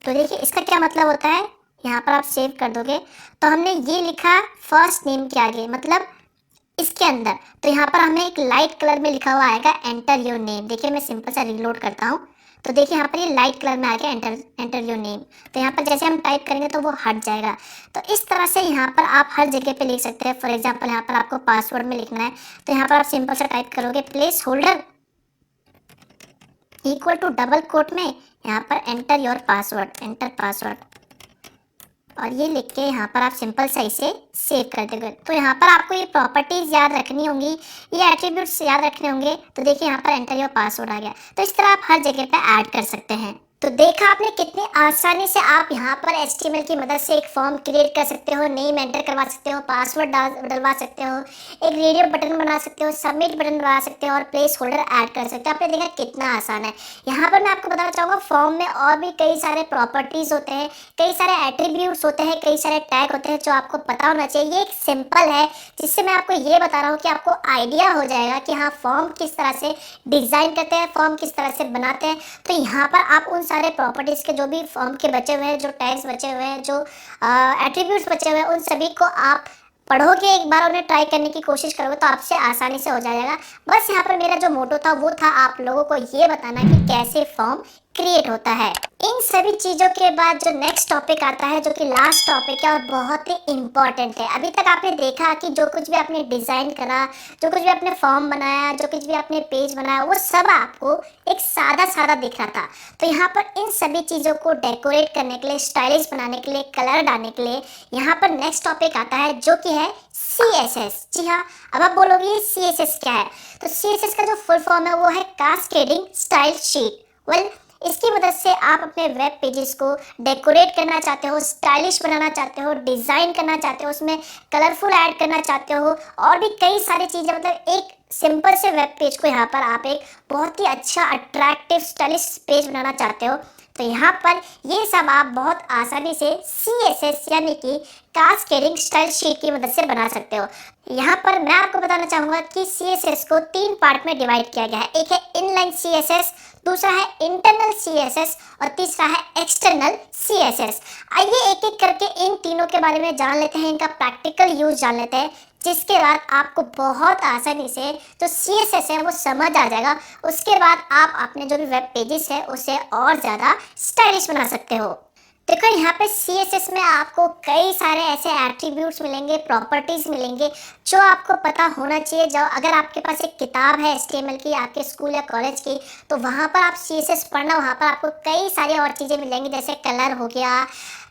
तो देखिए इसका क्या मतलब होता है, यहाँ पर आप सेव कर दोगे तो हमने ये लिखा फर्स्ट नेम के आगे मतलब इसके अंदर, तो यहाँ पर हमें एक लाइट कलर में लिखा हुआ आएगा एंटर योर नेम। देखिए मैं सिंपल सा रीलोड करता हूँ तो देखिए यहाँ पर ये लाइट कलर में आ गया एंटर योर नेम। तो यहाँ पर जैसे हम टाइप करेंगे तो वो हट जाएगा। तो इस तरह से यहाँ पर आप हर जगह पे लिख सकते हैं। फॉर एग्जांपल यहाँ पर आपको पासवर्ड में लिखना है तो यहाँ पर आप सिंपल सा टाइप करोगे place holder equal to double quote में यहाँ पर enter your password, enter password, और ये लिख के यहाँ पर आप सिंपल सा इसे सेव कर देंगे। तो यहाँ पर आपको ये प्रॉपर्टीज याद रखनी होंगी, ये एट्रीब्यूट्स याद रखने होंगे। तो देखिए यहाँ पर एंटर योर पासवर्ड आ गया। तो इस तरह आप हर जगह पे ऐड कर सकते हैं। तो देखा आपने कितने आसानी से आप यहाँ पर HTML की मदद से एक फॉर्म क्रिएट कर सकते हो, नेम एंटर करवा सकते हो, पासवर्ड डलवा सकते हो, एक रेडियो बटन बना सकते हो, सबमिट बटन बना सकते हो और प्लेस होल्डर ऐड कर सकते हो। आपने देखा कितना आसान है। यहाँ पर मैं आपको बताना चाहूँगा फॉर्म में और भी कई सारे प्रॉपर्टीज होते हैं, कई सारे एट्रीब्यूट्स होते हैं, कई सारे टैग होते हैं जो आपको पता होना चाहिए। ये एक सिंपल है जिससे मैं आपको ये बता रहा हूँ कि आपको आइडिया हो जाएगा कि हाँ फॉर्म किस तरह से डिज़ाइन करते हैं, फॉर्म किस तरह से बनाते हैं। तो यहाँ पर आप उन सारे प्रॉपर्टीज के जो भी फॉर्म के बचे हुए हैं, जो टैग्स बचे हुए हैं, जो एट्रीब्यूट्स बचे हुए हैं, उन सभी को आप पढ़ोगे, एक बार उन्हें ट्राई करने की कोशिश करोगे तो आपसे आसानी से हो जाएगा। बस यहाँ पर मेरा जो मोटो था वो था आप लोगों को ये बताना कि कैसे फॉर्म क्रिएट होता है। इन सभी चीजों के बाद जो नेक्स्ट टॉपिक आता है, जो कि लास्ट टॉपिक है और बहुत ही इंपॉर्टेंट है। अभी तक आपने देखा कि जो कुछ भी आपने डिजाइन करा, जो कुछ भी आपने फॉर्म बनाया, जो कुछ भी आपने पेज बनाया, वो सब आपको एक सादा सादा दिख रहा था। तो यहाँ पर इन सभी चीजों को डेकोरेट करने के लिए, स्टाइलिश बनाने के लिए, कलर डालने के लिए यहाँ पर नेक्स्ट टॉपिक आता है, जो कि है CSS। जी हाँ, अब आप बोलोगे ये CSS क्या है? तो CSS का जो फुल फॉर्म है वो है कास्केडिंग स्टाइल शीट। वेल, इसकी मदद से आप अपने वेब पेजेस को डेकोरेट करना चाहते हो, स्टाइलिश बनाना चाहते हो, डिजाइन करना चाहते हो, उसमें कलरफुल ऐड करना चाहते हो और भी कई सारी चीजें, मतलब एक सिंपल से वेब पेज को यहाँ पर आप एक बहुत ही अच्छा अट्रैक्टिव स्टाइलिश पेज बनाना चाहते हो, तो यहाँ पर ये सब आप बहुत आसानी से CSS यानी कि कास्केडिंग स्टाइल शीट की मदद से बना सकते हो। यहाँ पर मैं आपको बताना चाहूंगा कि CSS को 3 पार्ट में डिवाइड किया गया है। एक है इनलाइन CSS, दूसरा है इंटरनल CSS और तीसरा है एक्सटर्नल CSS। आइए एक एक करके इन तीनों के बारे में जान लेते हैं, इनका प्रैक्टिकल यूज जान लेते हैं, जिसके बाद आपको बहुत आसानी से जो CSS है वो समझ आ जाएगा। उसके बाद आप अपने जो भी वेब पेजेस है उसे और ज़्यादा स्टाइलिश बना सकते हो। देखो यहाँ पे CSS में आपको कई सारे ऐसे एट्रीब्यूट्स मिलेंगे, प्रॉपर्टीज मिलेंगे जो आपको पता होना चाहिए। जब अगर आपके पास एक किताब है HTML की, आपके स्कूल या कॉलेज की, तो वहाँ पर आप CSS पढ़ना, वहाँ पर आपको कई सारी और चीज़ें मिलेंगी, जैसे कलर हो गया,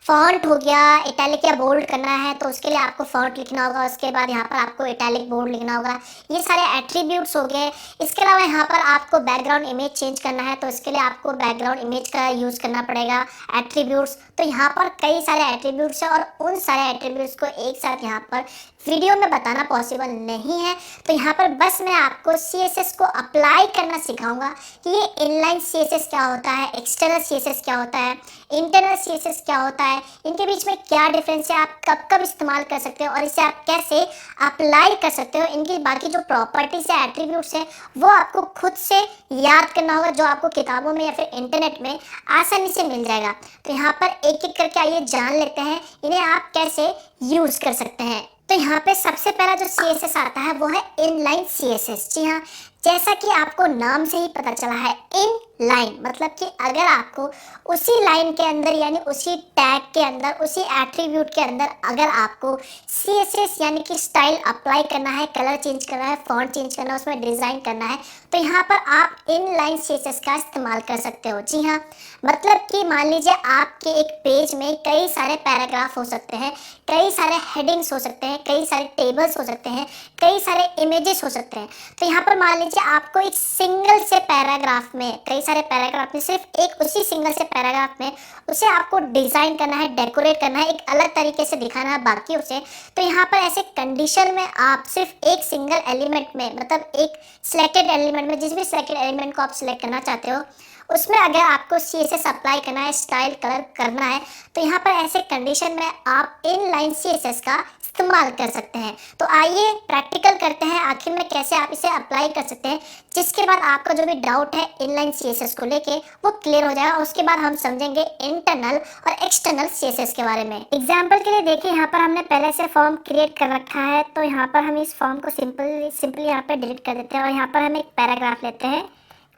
फॉन्ट हो गया, इटैलिक या बोल्ड करना है तो उसके लिए आपको फॉन्ट लिखना होगा, उसके बाद यहाँ पर आपको इटैलिक बोल्ड लिखना होगा, ये सारे एट्रीब्यूट्स हो गए। इसके अलावा यहाँ पर आपको बैकग्राउंड इमेज चेंज करना है तो इसके लिए आपको बैकग्राउंड इमेज का यूज़ करना पड़ेगा, एट्रीब्यूट्स। तो यहाँ पर कई सारे एट्रीब्यूट्स हैं और उन सारे एट्रीब्यूट्स को एक साथ यहाँ पर वीडियो में बताना पॉसिबल नहीं है। तो यहाँ पर बस मैं आपको CSS को अप्लाई करना सिखाऊंगा कि ये इनलाइन CSS क्या होता है, एक्सटर्नल CSS क्या होता है, इंटरनल CSS क्या होता है, इनके बीच में क्या डिफरेंस है, आप कब कब इस्तेमाल कर सकते हो और इसे आप कैसे अप्लाई कर सकते हो। इनकी बाकी जो प्रॉपर्टीज है, एट्रीब्यूट्स है, वो आपको खुद से याद करना होगा, जो आपको किताबों में या फिर इंटरनेट में आसानी से मिल जाएगा। तो यहाँ पर एक एक करके आइए जान लेते हैं इन्हें आप कैसे यूज कर सकते हैं। तो यहाँ पे सबसे पहला जो CSS आता है वो है इनलाइन CSS। जी हाँ, जैसा कि आपको नाम से ही पता चला है, इन लाइन मतलब कि अगर आपको उसी लाइन के अंदर यानी उसी टैग के अंदर, उसी एट्रीब्यूट के अंदर अगर आपको CSS यानी कि स्टाइल अप्लाई करना है, कलर चेंज करना है, फॉन्ट चेंज करना है, उसमें डिज़ाइन करना है, तो यहाँ पर आप इनलाइन CSS का इस्तेमाल कर सकते हो। जी हाँ, मतलब कि मान लीजिए आपके एक पेज में कई सारे पैराग्राफ हो सकते हैं, कई सारे हेडिंग्स हो सकते हैं, कई सारे टेबल्स हो सकते हैं, कई सारे इमेजेस हो सकते हैं। तो यहाँ पर मान लीजिए आपको एक सिंगल से पैराग्राफ में, कई सारे पैराग्राफ में सिर्फ एक उसी सिंगल से पैराग्राफ में उसे आपको डिजाइन करना है, डेकोरेट करना है, एक अलग तरीके से दिखाना है बाकी उसे। तो यहाँ पर ऐसे कंडीशन में आप सिर्फ एक सिंगल एलिमेंट में, मतलब एक सिलेक्टेड एलिमेंट में, जिस भी सिलेक्टेड एलिमेंट को आप सिलेक्ट करना चाहते हो उसमें अगर आपको CSS अप्लाई करना है, स्टाइल कलर करना है, तो यहाँ पर ऐसे कंडीशन में आप इनलाइन CSS का इस्तेमाल कर सकते हैं। तो आइए प्रैक्टिकल करते हैं आखिर में कैसे आप इसे अप्लाई कर सकते हैं, जिसके बाद आपका जो भी डाउट है इनलाइन CSS को लेके वो क्लियर हो जाएगा। उसके बाद हम समझेंगे इंटरनल और एक्सटर्नल CSS के बारे में। एग्जाम्पल के लिए देखिए, यहाँ पर हमने पहले से फॉर्म क्रिएट कर रखा है, तो यहाँ पर हम इस फॉर्म को सिंपली यहाँ पर डिलीट कर देते हैं और यहाँ पर हम एक पैराग्राफ लेते हैं।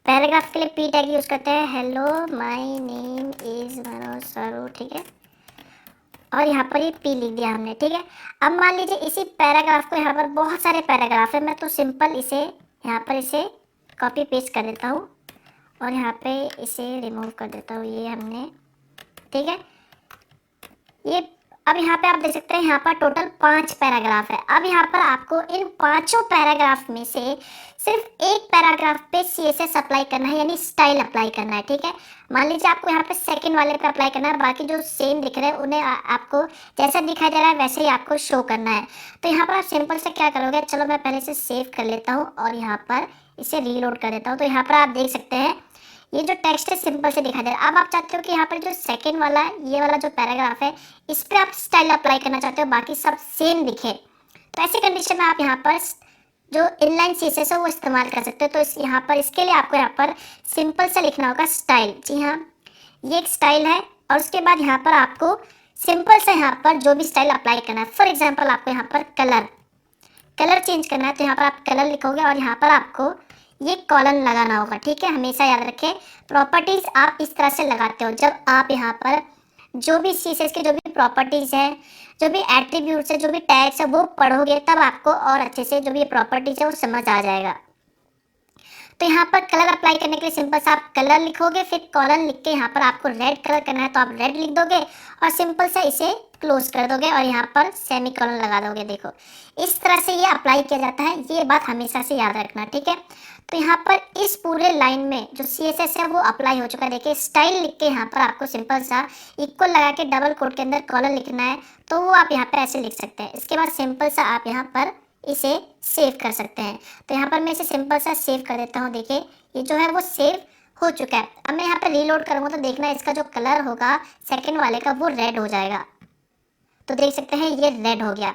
पैराग्राफ के लिए P टैग यूज करते हैं, hello my name is Manoj सरू, ठीक है, और यहाँ पर ये P लिख दिया हमने, ठीक है। अब मान लीजिए इसी पैराग्राफ को, यहाँ पर बहुत सारे पैराग्राफ है, मैं तो सिंपल इसे यहाँ पर इसे कॉपी पेस्ट कर देता हूँ और यहाँ पे इसे रिमूव कर देता हूँ, ये हमने, ठीक है। ये अब यहाँ पे आप देख सकते हैं यहाँ पर टोटल 5 पैराग्राफ है। अब यहाँ पर आपको इन 5 पैराग्राफ में से सिर्फ एक पैराग्राफ पे CSS अप्लाई करना है, यानी स्टाइल अप्लाई करना है, ठीक है। मान लीजिए आपको यहाँ पे सेकंड वाले पे अप्लाई करना है, बाकी जो सेम दिख रहे हैं उन्हें आपको जैसा दिखाई दे रहा है वैसे ही आपको शो करना है। तो यहाँ पर आप सिंपल से क्या करोगे, चलो मैं पहले से सेव कर लेता हूँ और यहाँ पर इसे रीलोड कर देता हूँ। तो यहाँ पर आप देख सकते हैं ये जो टेक्स्ट है सिंपल से दिखाई दे रहा है। अब आप चाहते हो कि यहाँ पर जो सेकंड वाला ये वाला जो पैराग्राफ है इस पर आप स्टाइल अप्लाई करना चाहते हो, बाकी सब सेम दिखे, तो ऐसी कंडीशन में आप यहाँ पर जो इनलाइन CSS है वो इस्तेमाल कर सकते हो। तो इस यहाँ पर इसके लिए आपको यहाँ पर सिंपल से लिखना होगा स्टाइल। जी हाँ, ये एक स्टाइल है और उसके बाद यहाँ पर आपको सिंपल से यहाँ पर जो भी स्टाइल अप्लाई करना है, फॉर एग्जाम्पल आपको यहाँ पर कलर चेंज करना है, तो यहाँ पर आप कलर लिखोगे और यहाँ पर आपको ये कॉलन लगाना होगा, ठीक है। हमेशा याद रखें, प्रॉपर्टीज आप इस तरह से लगाते हो जब आप यहाँ पर जो भी CSS के जो भी प्रॉपर्टीज है, जो भी एट्रीब्यूट्स है, जो भी टैग्स है वो पढ़ोगे, तब आपको और अच्छे से जो भी प्रॉपर्टीज है वो समझ आ जाएगा। तो यहाँ पर कलर अप्लाई करने के लिए सिंपल सा आप कलर लिखोगे, फिर कॉलन लिख के यहाँ पर आपको रेड कलर करना है तो आप रेड लिख दोगे और सिंपल सा इसे क्लोज कर दोगे और यहाँ पर सेमी कॉलन लगा दोगे। देखो इस तरह से ये अप्लाई किया जाता है, ये बात हमेशा से याद रखना, ठीक है। तो यहाँ पर इस पूरे लाइन में जो CSS है वो अप्लाई हो चुका है। देखिए स्टाइल लिख के यहाँ पर आपको सिंपल सा इक्वल लगा के डबल कोट के अंदर कॉलन लिखना है, तो वो आप यहाँ पे ऐसे लिख सकते हैं। इसके बाद सिंपल सा आप यहाँ पर इसे सेव कर सकते हैं। तो यहाँ पर मैं इसे सिंपल सा सेव कर देता हूँ। देखिए ये जो है वो सेव हो चुका है। अब मैं यहाँ पर रीलोड करूँगा तो देखना इसका जो कलर होगा सेकंड वाले का वो रेड हो जाएगा। तो देख सकते हैं ये रेड हो गया।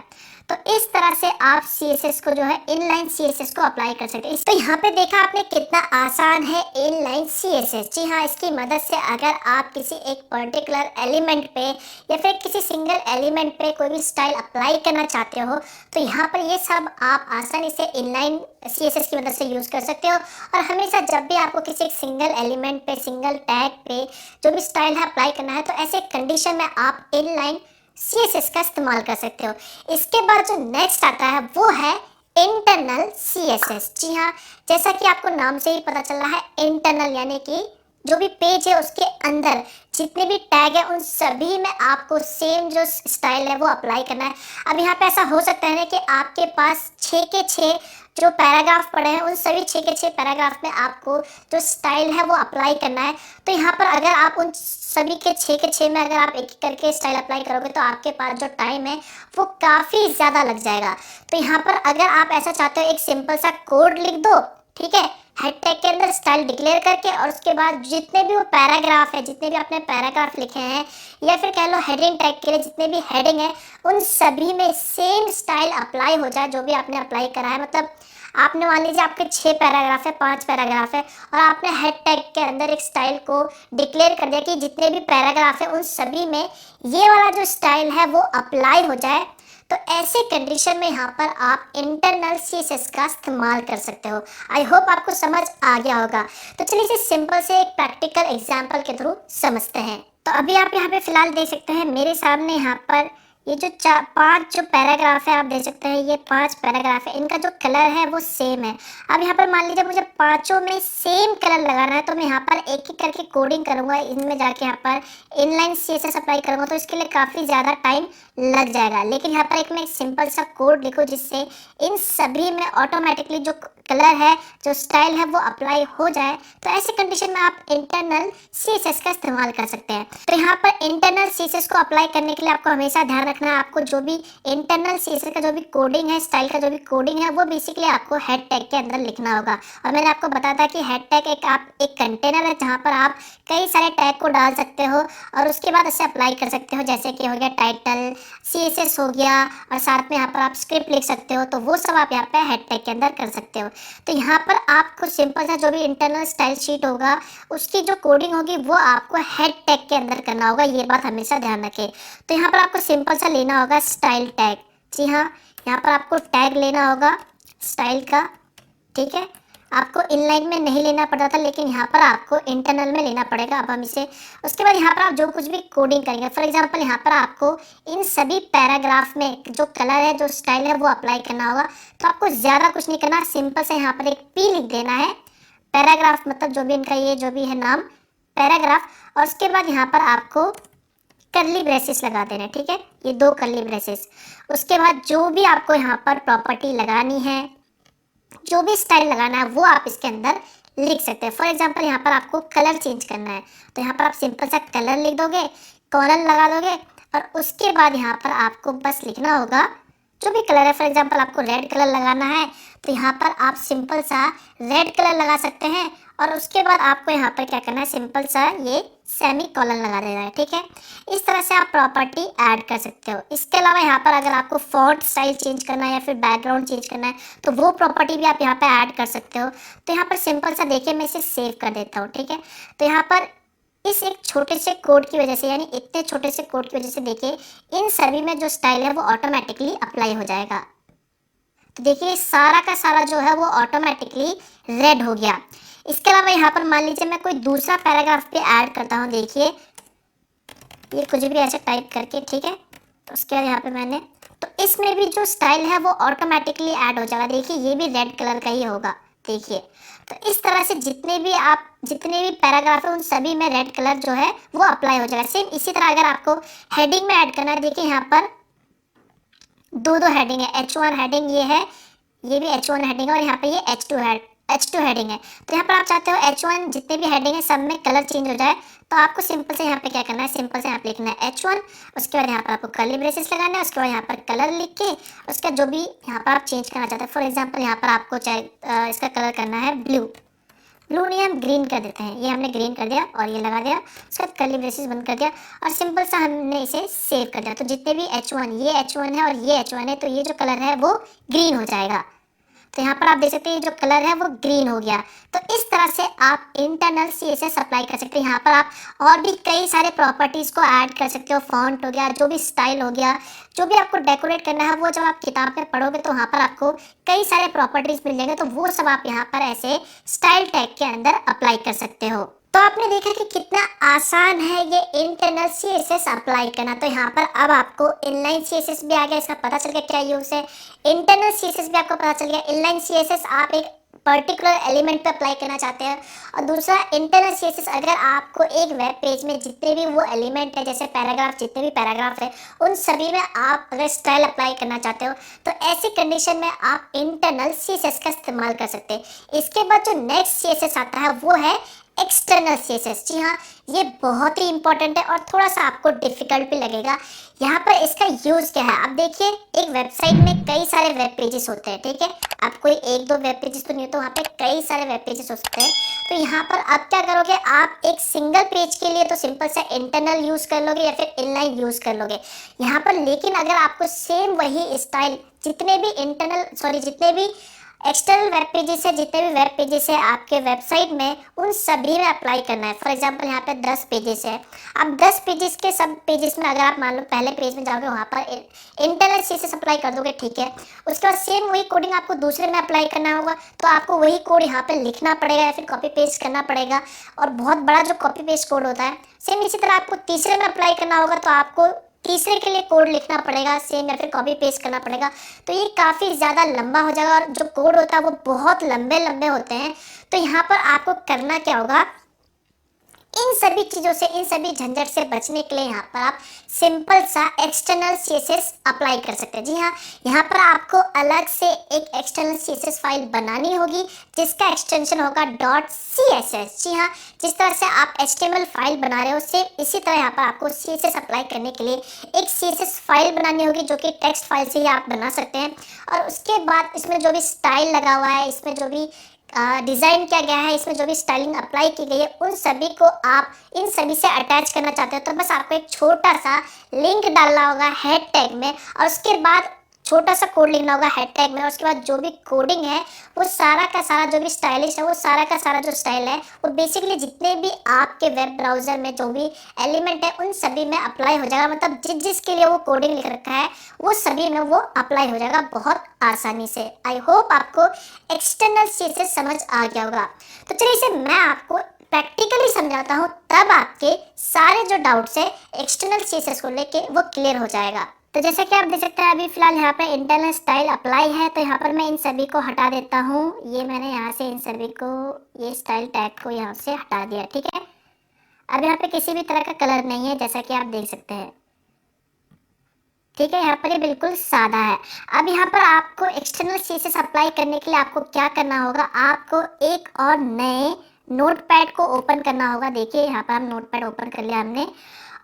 तो इस तरह से आप CSS को जो है इनलाइन CSS को अप्लाई कर सकते हैं। तो यहाँ पे देखा आपने कितना आसान है इनलाइन CSS। जी हाँ, इसकी मदद से अगर आप किसी एक पर्टिकुलर एलिमेंट पे या फिर किसी सिंगल एलिमेंट पे कोई भी स्टाइल अप्लाई करना चाहते हो तो यहाँ पर ये सब आप आसानी से इनलाइन CSS की मदद से यूज कर सकते हो। और हमेशा जब भी आपको किसी एक सिंगल एलिमेंट पे, सिंगल टैग पे जो भी स्टाइल है अप्लाई करना है, तो ऐसे कंडीशन में आप इनलाइन CSS का इस्तेमाल कर सकते हो। इसके बाद जो नेक्स्ट आता है वो है इंटरनल CSS। जी हाँ, जैसा कि आपको नाम से ही पता चल रहा है, इंटरनल यानी कि जो भी पेज है उसके अंदर जितने भी टैग है उन सभी में आपको सेम जो स्टाइल है वो अप्लाई करना है। अब यहाँ पे ऐसा हो सकता है ना कि आपके पास 6 के 6 जो पैराग्राफ पड़े हैं उन सभी 6 के 6 पैराग्राफ में आपको जो स्टाइल है वो अप्लाई करना है। तो यहाँ पर अगर आप उन सभी के 6 के 6 में अगर आप एक एक करके स्टाइल अप्लाई करोगे तो आपके पास जो टाइम है वो काफ़ी ज़्यादा लग जाएगा। तो यहाँ पर अगर आप ऐसा चाहते हो एक सिंपल सा कोड लिख दो, ठीक है, हेड टैग के अंदर स्टाइल डिक्लेयर करके, और उसके बाद जितने भी वो पैराग्राफ है, जितने भी आपने पैराग्राफ लिखे हैं या फिर कह लो हेडिंग टैग के लिए जितने भी हेडिंग है उन सभी में सेम स्टाइल अप्लाई हो जाए जो भी आपने अप्लाई करा है। मतलब आपने मान लीजिए आपके 6 पैराग्राफ है, 5 पैराग्राफ है और आपने हेड टैग के अंदर एक स्टाइल को डिक्लेयर कर दिया कि जितने भी पैराग्राफ है उन सभी में ये वाला जो स्टाइल है वो अप्लाई हो जाए। तो ऐसे कंडीशन में यहाँ पर आप इंटरनल CSS का इस्तेमाल कर सकते हो। आई होप आपको समझ आ गया होगा। तो चलिए इसे सिंपल से एक प्रैक्टिकल एग्जांपल के थ्रू समझते हैं। तो अभी आप यहाँ पे फिलहाल देख सकते हैं मेरे सामने यहाँ पर ये जो 5 जो पैराग्राफ है आप देख सकते हैं, ये 5 पैराग्राफ है, इनका जो कलर है वो सेम है। अब यहाँ पर मान लीजिए मुझे पांचों में सेम कलर लगाना है तो मैं यहाँ पर एक एक करके कोडिंग करूँगा, इनमें जाके यहाँ पर इनलाइन CSS अप्लाई करूँगा, तो इसके लिए काफ़ी ज़्यादा टाइम लग जाएगा। लेकिन यहाँ पर एक मैं सिंपल सा कोड लिखूँ जिससे इन सभी में ऑटोमेटिकली जो कलर है, जो स्टाइल है वो अप्लाई हो जाए। तो ऐसे कंडीशन में आप इंटरनल CSS का इस्तेमाल कर सकते हैं। तो यहाँ पर इंटरनल CSS को अप्लाई करने के लिए आपको हमेशा ध्यान रखना है, आपको जो भी इंटरनल CSS का जो भी कोडिंग है, स्टाइल का जो भी कोडिंग है वो बेसिकली आपको हेड टैग के अंदर लिखना होगा। और मैंने आपको बताया था कि हेड टैग एक कंटेनर है जहाँ पर आप कई सारे टैग को डाल सकते हो और उसके बाद इसे अप्लाई कर सकते हो। जैसे कि हो गया टाइटल, CSS हो गया, और साथ में यहाँ पर आप स्क्रिप्ट लिख सकते हो, तो वो सब आप यहाँ पे हेड टैग के अंदर कर सकते हो। तो यहाँ पर आपको सिंपल सा जो भी इंटरनल स्टाइल शीट होगा उसकी जो कोडिंग होगी वो आपको हेड टैग के अंदर करना होगा, ये बात हमेशा ध्यान रखें। तो यहाँ पर आपको सिंपल सा लेना होगा स्टाइल टैग। जी हाँ, यहाँ पर आपको टैग लेना होगा स्टाइल का, ठीक है। आपको इनलाइन में नहीं लेना पड़ता था लेकिन यहाँ पर आपको इंटरनल में लेना पड़ेगा। अब हम इसे उसके बाद यहाँ पर आप जो कुछ भी कोडिंग करेंगे, फॉर एग्जांपल यहाँ पर आपको इन सभी पैराग्राफ में जो कलर है, जो स्टाइल है वो अप्लाई करना होगा। तो आपको ज़्यादा कुछ नहीं करना, सिंपल से यहाँ पर एक P लिख देना है, पैराग्राफ मतलब जो भी इनका ये जो भी है नाम पैराग्राफ, और उसके बाद यहाँ पर आपको कर्ली ब्रेसेस लगा देना है, ठीक है, ये 2 कर्ली ब्रेसेस। उसके बाद जो भी आपको यहाँ पर प्रॉपर्टी लगानी है, जो भी स्टाइल लगाना है वो आप इसके अंदर लिख सकते हैं। फॉर एग्जांपल यहाँ पर आपको कलर चेंज करना है तो यहाँ पर आप सिंपल सा कलर लिख दोगे, कॉलन लगा दोगे, और उसके बाद यहाँ पर आपको बस लिखना होगा जो भी कलर है। फॉर एग्जांपल आपको रेड कलर लगाना है तो यहाँ पर आप सिंपल सा रेड कलर लगा सकते हैं, और उसके बाद आपको यहाँ पर क्या करना है, सिंपल सा ये सेमी कॉलन लगा देना है, ठीक है। इस तरह से आप प्रॉपर्टी ऐड कर सकते हो। इसके अलावा यहाँ पर अगर आपको फॉन्ट स्टाइल चेंज करना है या फिर बैकग्राउंड चेंज करना है तो वो प्रॉपर्टी भी आप यहाँ पे ऐड कर सकते हो। तो यहाँ पर सिंपल सा देखिए मैं इसे सेव कर देता हूँ, ठीक है। तो यहाँ पर इस एक छोटे से कोड की वजह से, यानी इतने छोटे से कोड की वजह से देखिए इन सभी में जो स्टाइल है वो ऑटोमेटिकली अप्लाई हो जाएगा। तो देखिए सारा का सारा जो है वो ऑटोमेटिकली रेड हो गया। इसके अलावा यहाँ पर मान लीजिए मैं कोई दूसरा पैराग्राफ भी ऐड करता हूँ। देखिए ये कुछ भी ऐसे टाइप करके, ठीक है, तो उसके बाद यहाँ पे मैंने, तो इसमें भी जो स्टाइल है वो ऑटोमेटिकली ऐड हो जाएगा। देखिए ये भी रेड कलर का ही होगा। देखिए तो इस तरह से जितने भी पैराग्राफ है उन सभी में रेड कलर जो है वो अप्लाई हो जाएगा। सेम इसी तरह अगर आपको हेडिंग में ऐड करना है, देखिए यहाँ पर दो हेडिंग है, H1 हेडिंग ये है, ये भी H1 हेडिंग है, और यहाँ पे ये H2 हेडिंग है। तो यहाँ पर आप चाहते हो H1 जितने भी हेडिंग है सब में कलर चेंज हो जाए, तो आपको सिंपल से यहाँ पे क्या करना है, सिंपल से यहाँ पे लिखना है H1, उसके बाद यहाँ पर आपको कर्ली ब्रेसेस लगाना है, उसके बाद यहाँ पर कलर लिख के उसका जो भी यहाँ पर आप चेंज करना चाहते हैं, फॉर एग्जाम्पल यहाँ पर आपको चाहे इसका कलर करना है ब्लू नहीं, हम ग्रीन कर देते हैं। ये हमने ग्रीन कर दिया और ये लगा दिया, उसके बाद कर्ली ब्रेसेस बंद कर दिया और सिंपल सा हमने इसे सेव कर दिया। तो जितने भी H1, ये H1 है और ये H1 है, तो ये जो कलर है वो ग्रीन हो जाएगा। तो यहाँ पर आप देख सकते हैं ये जो कलर है वो ग्रीन हो गया। तो इस तरह से आप इंटरनल CSS अप्लाई कर सकते हैं। यहाँ पर आप और भी कई सारे प्रॉपर्टीज़ को ऐड कर सकते हो, फॉन्ट हो गया, जो भी स्टाइल हो गया, जो भी आपको डेकोरेट करना है वो जब आप किताब में पढ़ोगे तो वहाँ पर आपको कई सारे प्रॉपर्टीज़ मिल जाएंगे। तो वो सब आप यहाँ पर ऐसे स्टाइल टैग के अंदर अप्लाई कर सकते हो। तो आपने देखा कि कितना आसान है ये इंटरनल CSS अप्लाई करना। तो यहाँ पर अब आपको इनलाइन CSS भी आ गया, इसका पता चल गया क्या यूज है। इंटरनल CSS भी आपको पता चल गया। इनलाइन CSS आप एक पर्टिकुलर एलिमेंट पे अप्लाई करना चाहते हैं, और दूसरा इंटरनल CSS अगर आपको एक वेब पेज में जितने भी वो एलिमेंट है, जैसे पैराग्राफ, जितने भी पैराग्राफ है उन सभी में आप अगर स्टाइल अप्लाई करना चाहते हो तो ऐसी कंडीशन में आप इंटरनल CSS का इस्तेमाल कर सकते हैं। इसके बाद जो नेक्स्ट CSS आता है वो है एक्सटर्नल CSS। जी हाँ, ये बहुत ही इंपॉर्टेंट है और थोड़ा सा आपको डिफिकल्ट भी लगेगा। यहाँ पर इसका यूज क्या है, आप देखिए एक वेबसाइट में कई सारे वेब पेजेस होते हैं, ठीक है, आप कोई एक दो वेब पेजेस तो नहीं होते, वहाँ पे कई सारे वेब पेजेस हो सकते हैं। तो यहाँ पर आप क्या करोगे, आप एक सिंगल पेज के लिए तो सिंपल सा इंटरनल यूज कर लोगे या फिर इनलाइन यूज कर लोगे यहाँ पर। लेकिन अगर आपको सेम वही स्टाइल जितने भी एक्सटर्नल वेब पेजेस है, जितने भी वेब पेजेस है आपके वेबसाइट में, उन सभी में अप्लाई करना है। फॉर एग्जांपल यहाँ पे 10 पेजेस है, अब 10 पेजेस के सब पेजेस में अगर आप मान लो पहले पेज में जाओगे वहाँ पर इंटरनल CSS अप्लाई कर दोगे, ठीक है, उसके बाद सेम वही कोडिंग आपको दूसरे में अप्लाई करना होगा, तो आपको वही कोड यहाँ पे लिखना पड़ेगा या फिर कॉपी पेस्ट करना पड़ेगा। और बहुत बड़ा जो कॉपी पेस्ट कोड होता है, सेम इसी तरह आपको तीसरे में अप्लाई करना होगा, तो आपको तीसरे के लिए कोड लिखना पड़ेगा सेम, या फिर कॉपी पेस्ट करना पड़ेगा। तो ये काफ़ी ज़्यादा लंबा हो जाएगा और जो कोड होता है वो बहुत लंबे लंबे होते हैं। तो यहाँ पर आपको करना क्या होगा, इन सभी चीज़ों से, इन सभी झंझट से बचने के लिए यहाँ पर आप सिंपल सा एक्सटर्नल CSS अप्लाई कर सकते हैं। जी हाँ, यहाँ पर आपको अलग से एक एक्सटर्नल CSS फाइल बनानी होगी जिसका एक्सटेंशन होगा .css। जी हाँ, जिस तरह से आप HTML फाइल बना रहे हो सेम इसी तरह यहाँ पर आपको CSS अप्लाई करने के लिए एक CSS फाइल बनानी होगी, जो कि टेक्स्ट फाइल से ही आप बना सकते हैं। और उसके बाद इसमें जो भी स्टाइल लगा हुआ है, इसमें जो भी डिज़ाइन किया गया है, इसमें जो भी स्टाइलिंग अप्लाई की गई है, उन सभी को आप इन सभी से अटैच करना चाहते हो तो बस आपको एक छोटा सा लिंक डालना होगा हेड टैग में, और उसके बाद छोटा सा कोड लिखना होगा हेड टैग में, और उसके बाद जो भी कोडिंग है वो सारा का सारा जो भी स्टाइलिश है, वो सारा का सारा जो स्टाइल है वो बेसिकली जितने भी आपके वेब ब्राउजर में जो भी एलिमेंट है उन सभी में अप्लाई हो जाएगा। मतलब जिसके लिए वो कोडिंग लिख रखा है वो सभी में वो अप्लाई हो जाएगा बहुत आसानी से। आई होप आपको एक्सटर्नल CSS समझ आ गया होगा। तो चलिए इसे मैं आपको प्रैक्टिकली समझाता हूँ, तब आपके सारे जो डाउट्स है एक्सटर्नल CSS को लेके वो क्लियर हो जाएगा। तो जैसा कि आप देख सकते हैं अभी फिलहाल यहाँ पे इंटरनल स्टाइल अप्लाई है, तो यहाँ पर मैं इन सभी को हटा देता हूँ। ये मैंने यहाँ से इन सभी को, ये स्टाइल टैग को यहाँ से हटा दिया, ठीक है। अब यहाँ पे किसी भी तरह का कलर नहीं है जैसा कि आप देख सकते हैं, ठीक है, यहाँ पर ये बिल्कुल सादा है। अब यहाँ पर आपको एक्सटर्नल CSS अप्लाई करने के लिए आपको क्या करना होगा, आपको एक और नए नोटपैड को ओपन करना होगा। देखिए यहाँ पर हम नोटपैड ओपन कर लिया हमने,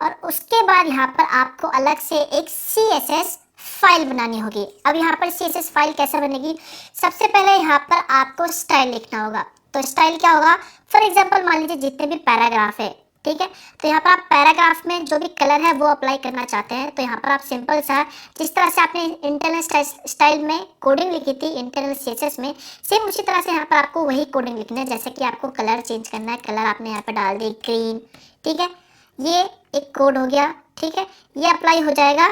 और उसके बाद यहाँ पर आपको अलग से एक CSS फाइल बनानी होगी। अब यहाँ पर CSS फाइल कैसे बनेगी, सबसे पहले यहाँ पर आपको स्टाइल लिखना होगा। तो स्टाइल क्या होगा, फॉर एग्जाम्पल मान लीजिए जितने भी पैराग्राफ है, ठीक है, तो यहाँ पर आप पैराग्राफ में जो भी कलर है वो अप्लाई करना चाहते हैं, तो यहाँ पर आप सिंपल सा जिस तरह से आपने इंटरनल स्टाइल में कोडिंग लिखी थी इंटरनल CSS में, सेम उसी तरह से यहाँ पर आपको वही कोडिंग लिखना है। जैसे कि आपको कलर चेंज करना है, कलर आपने यहाँ पर डाल दी ग्रीन, ठीक है, ये एक कोड हो गया, ठीक है, ये अप्लाई हो जाएगा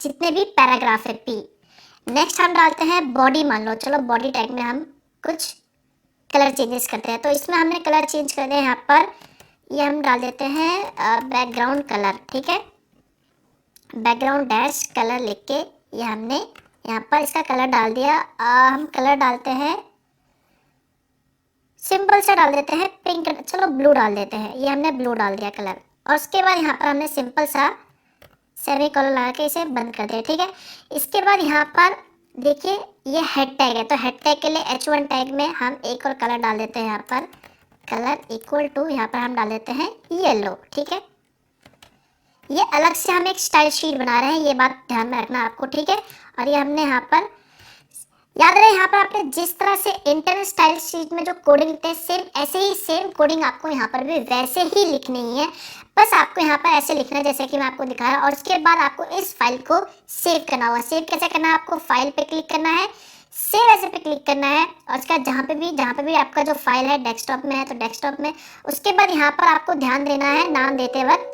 जितने भी पैराग्राफ है P। नेक्स्ट हम डालते हैं बॉडी, मान लो चलो बॉडी टैग में हम कुछ कलर चेंजेस करते हैं। तो इसमें हमने कलर चेंज कर दिया यहाँ पर, ये हम डाल देते हैं बैकग्राउंड कलर, ठीक है। बैकग्राउंड डैश कलर लिख के ये हमने यहाँ पर इसका कलर डाल दिया। हम कलर डालते हैं सिंपल सा डाल देते हैं पिंक, चलो ब्लू डाल देते हैं, ये हमने ब्लू डाल दिया कलर। और उसके बाद यहाँ पर हमने सिंपल सा सेमीकोलन लगा के इसे बंद कर दिया, ठीक है। इसके बाद यहाँ पर देखिए ये हेड टैग है, तो हेड टैग के लिए H1 टैग में हम एक और कलर डाल देते हैं यहाँ पर, कलर इक्वल टू यहाँ पर हम डाल देते हैं येलो, ठीक है। ये अलग से हम एक स्टाइल शीट बना रहे हैं, ये बात ध्यान में रखना आपको, ठीक है। और ये हमने यहाँ पर याद रहे, यहाँ पर आपने जिस तरह से इंटरनल स्टाइल शीट में जो कोडिंग लिखते हैं सेम ऐसे ही सेम कोडिंग आपको यहाँ पर भी वैसे ही लिखनी है। बस आपको यहाँ पर ऐसे लिखना है जैसे कि मैं आपको दिखा रहा हूँ। और उसके बाद आपको इस फाइल को सेव करना होगा। सेव कैसे करना है, आपको फाइल पे क्लिक करना है, सेव ऐसे पे क्लिक करना है। और उसका जहाँ पे भी आपका जो फाइल है डेस्कटॉप में है तो डेस्कटॉप में। उसके बाद यहाँ पर आपको ध्यान देना है नाम देते वक्त,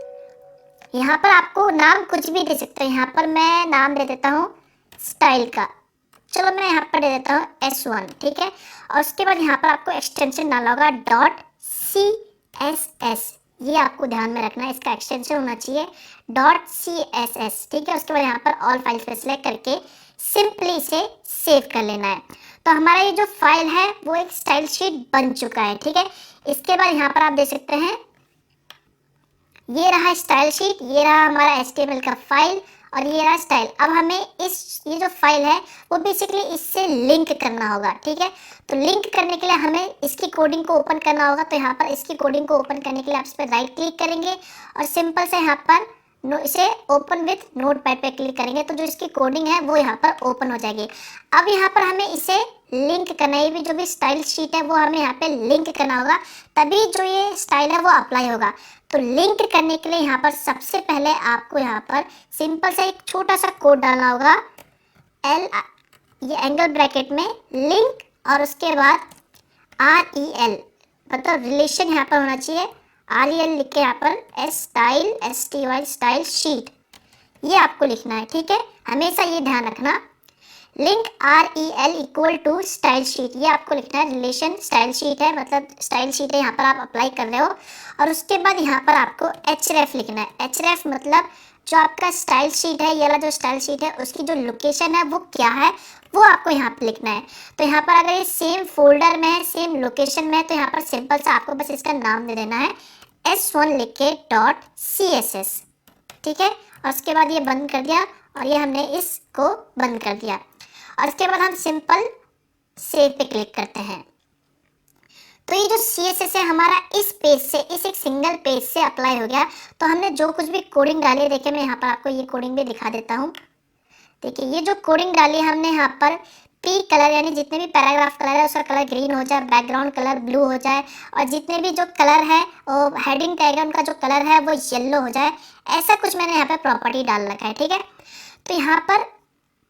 यहाँ पर आपको नाम कुछ भी दे सकते हो। यहाँ पर मैं नाम दे देता हूँ स्टाइल का, चलो मैं यहाँ पर दे देता हूँ S1, ठीक है। और उसके बाद यहाँ पर आपको एक्सटेंशन डालना होगा .css, ये आपको ध्यान में रखना है, इसका एक्सटेंशन होना चाहिए .css, ठीक है। उसके बाद यहाँ पर ऑल फाइल्स पे सिलेक्ट करके सिंपली इसे सेव कर लेना है। तो हमारा ये जो फाइल है वो एक स्टाइल शीट बन चुका है, ठीक है। इसके बाद यहाँ पर आप देख सकते हैं ये रहा स्टाइल शीट, ये रहा हमारा HTML का फाइल और ये रहा स्टाइल। अब हमें ये जो फाइल है वो बेसिकली इससे लिंक करना होगा, ठीक है। तो लिंक करने के लिए हमें इसकी कोडिंग को ओपन करना होगा। तो यहाँ पर इसकी कोडिंग को ओपन करने के लिए आप इस पर राइट क्लिक करेंगे और सिंपल से यहाँ पर इसे ओपन विथ नोटपैड पे क्लिक करेंगे तो जो इसकी कोडिंग है वो यहाँ पर ओपन हो जाएगी। अब यहाँ पर हमें इसे लिंक करना है, जो भी स्टाइल शीट है वो हमें यहाँ पे लिंक करना होगा, तभी जो ये स्टाइल है वो अप्लाई होगा। तो लिंक करने के लिए यहाँ पर सबसे पहले आपको यहाँ पर सिंपल सा एक छोटा सा कोड डालना होगा, ये एंगल ब्रैकेट में लिंक और उसके बाद REL, मतलब रिलेशन यहाँ पर होना चाहिए, REL लिख के यहाँ पर स्टाइल STY स्टाइल शीट, ये आपको लिखना है, ठीक है। हमेशा ये ध्यान रखना, link REL equal to style sheet, ये आपको लिखना है। रिलेशन स्टाइल शीट है, मतलब स्टाइल शीट है यहाँ पर आप अप्लाई कर रहे हो। और उसके बाद यहाँ पर आपको href लिखना है। href मतलब जो आपका स्टाइल शीट है, ये वाला जो स्टाइल शीट है उसकी जो लोकेशन है वो क्या है वो आपको यहाँ पर लिखना है। तो यहाँ पर अगर ये सेम फोल्डर में है, सेम लोकेशन में है, तो यहाँ पर सिंपल सा आपको बस इसका नाम दे देना है S1 लिख के .css, ठीक है। और उसके बाद ये बंद कर दिया और ये हमने इसको बंद कर दिया। और उसके बाद हम सिंपल सेव पे क्लिक करते हैं। तो ये जो CSS है हमारा इस पेज से, इस एक सिंगल पेज से अप्लाई हो गया। तो हमने जो कुछ भी कोडिंग डाली है, देखिए मैं यहाँ पर आपको ये कोडिंग भी दिखा देता हूँ। देखिए ये जो कोडिंग डाली है हमने यहाँ पर P कलर, यानी जितने भी पैराग्राफ कलर है उसका कलर ग्रीन हो जाए, बैकग्राउंड कलर ब्लू हो जाए और जितने भी जो कलर है वो हेडिंग टैग का जो कलर है वो येलो हो जाए, ऐसा कुछ मैंने यहाँ पे प्रॉपर्टी डाल रखा है, ठीक है। तो यहाँ पर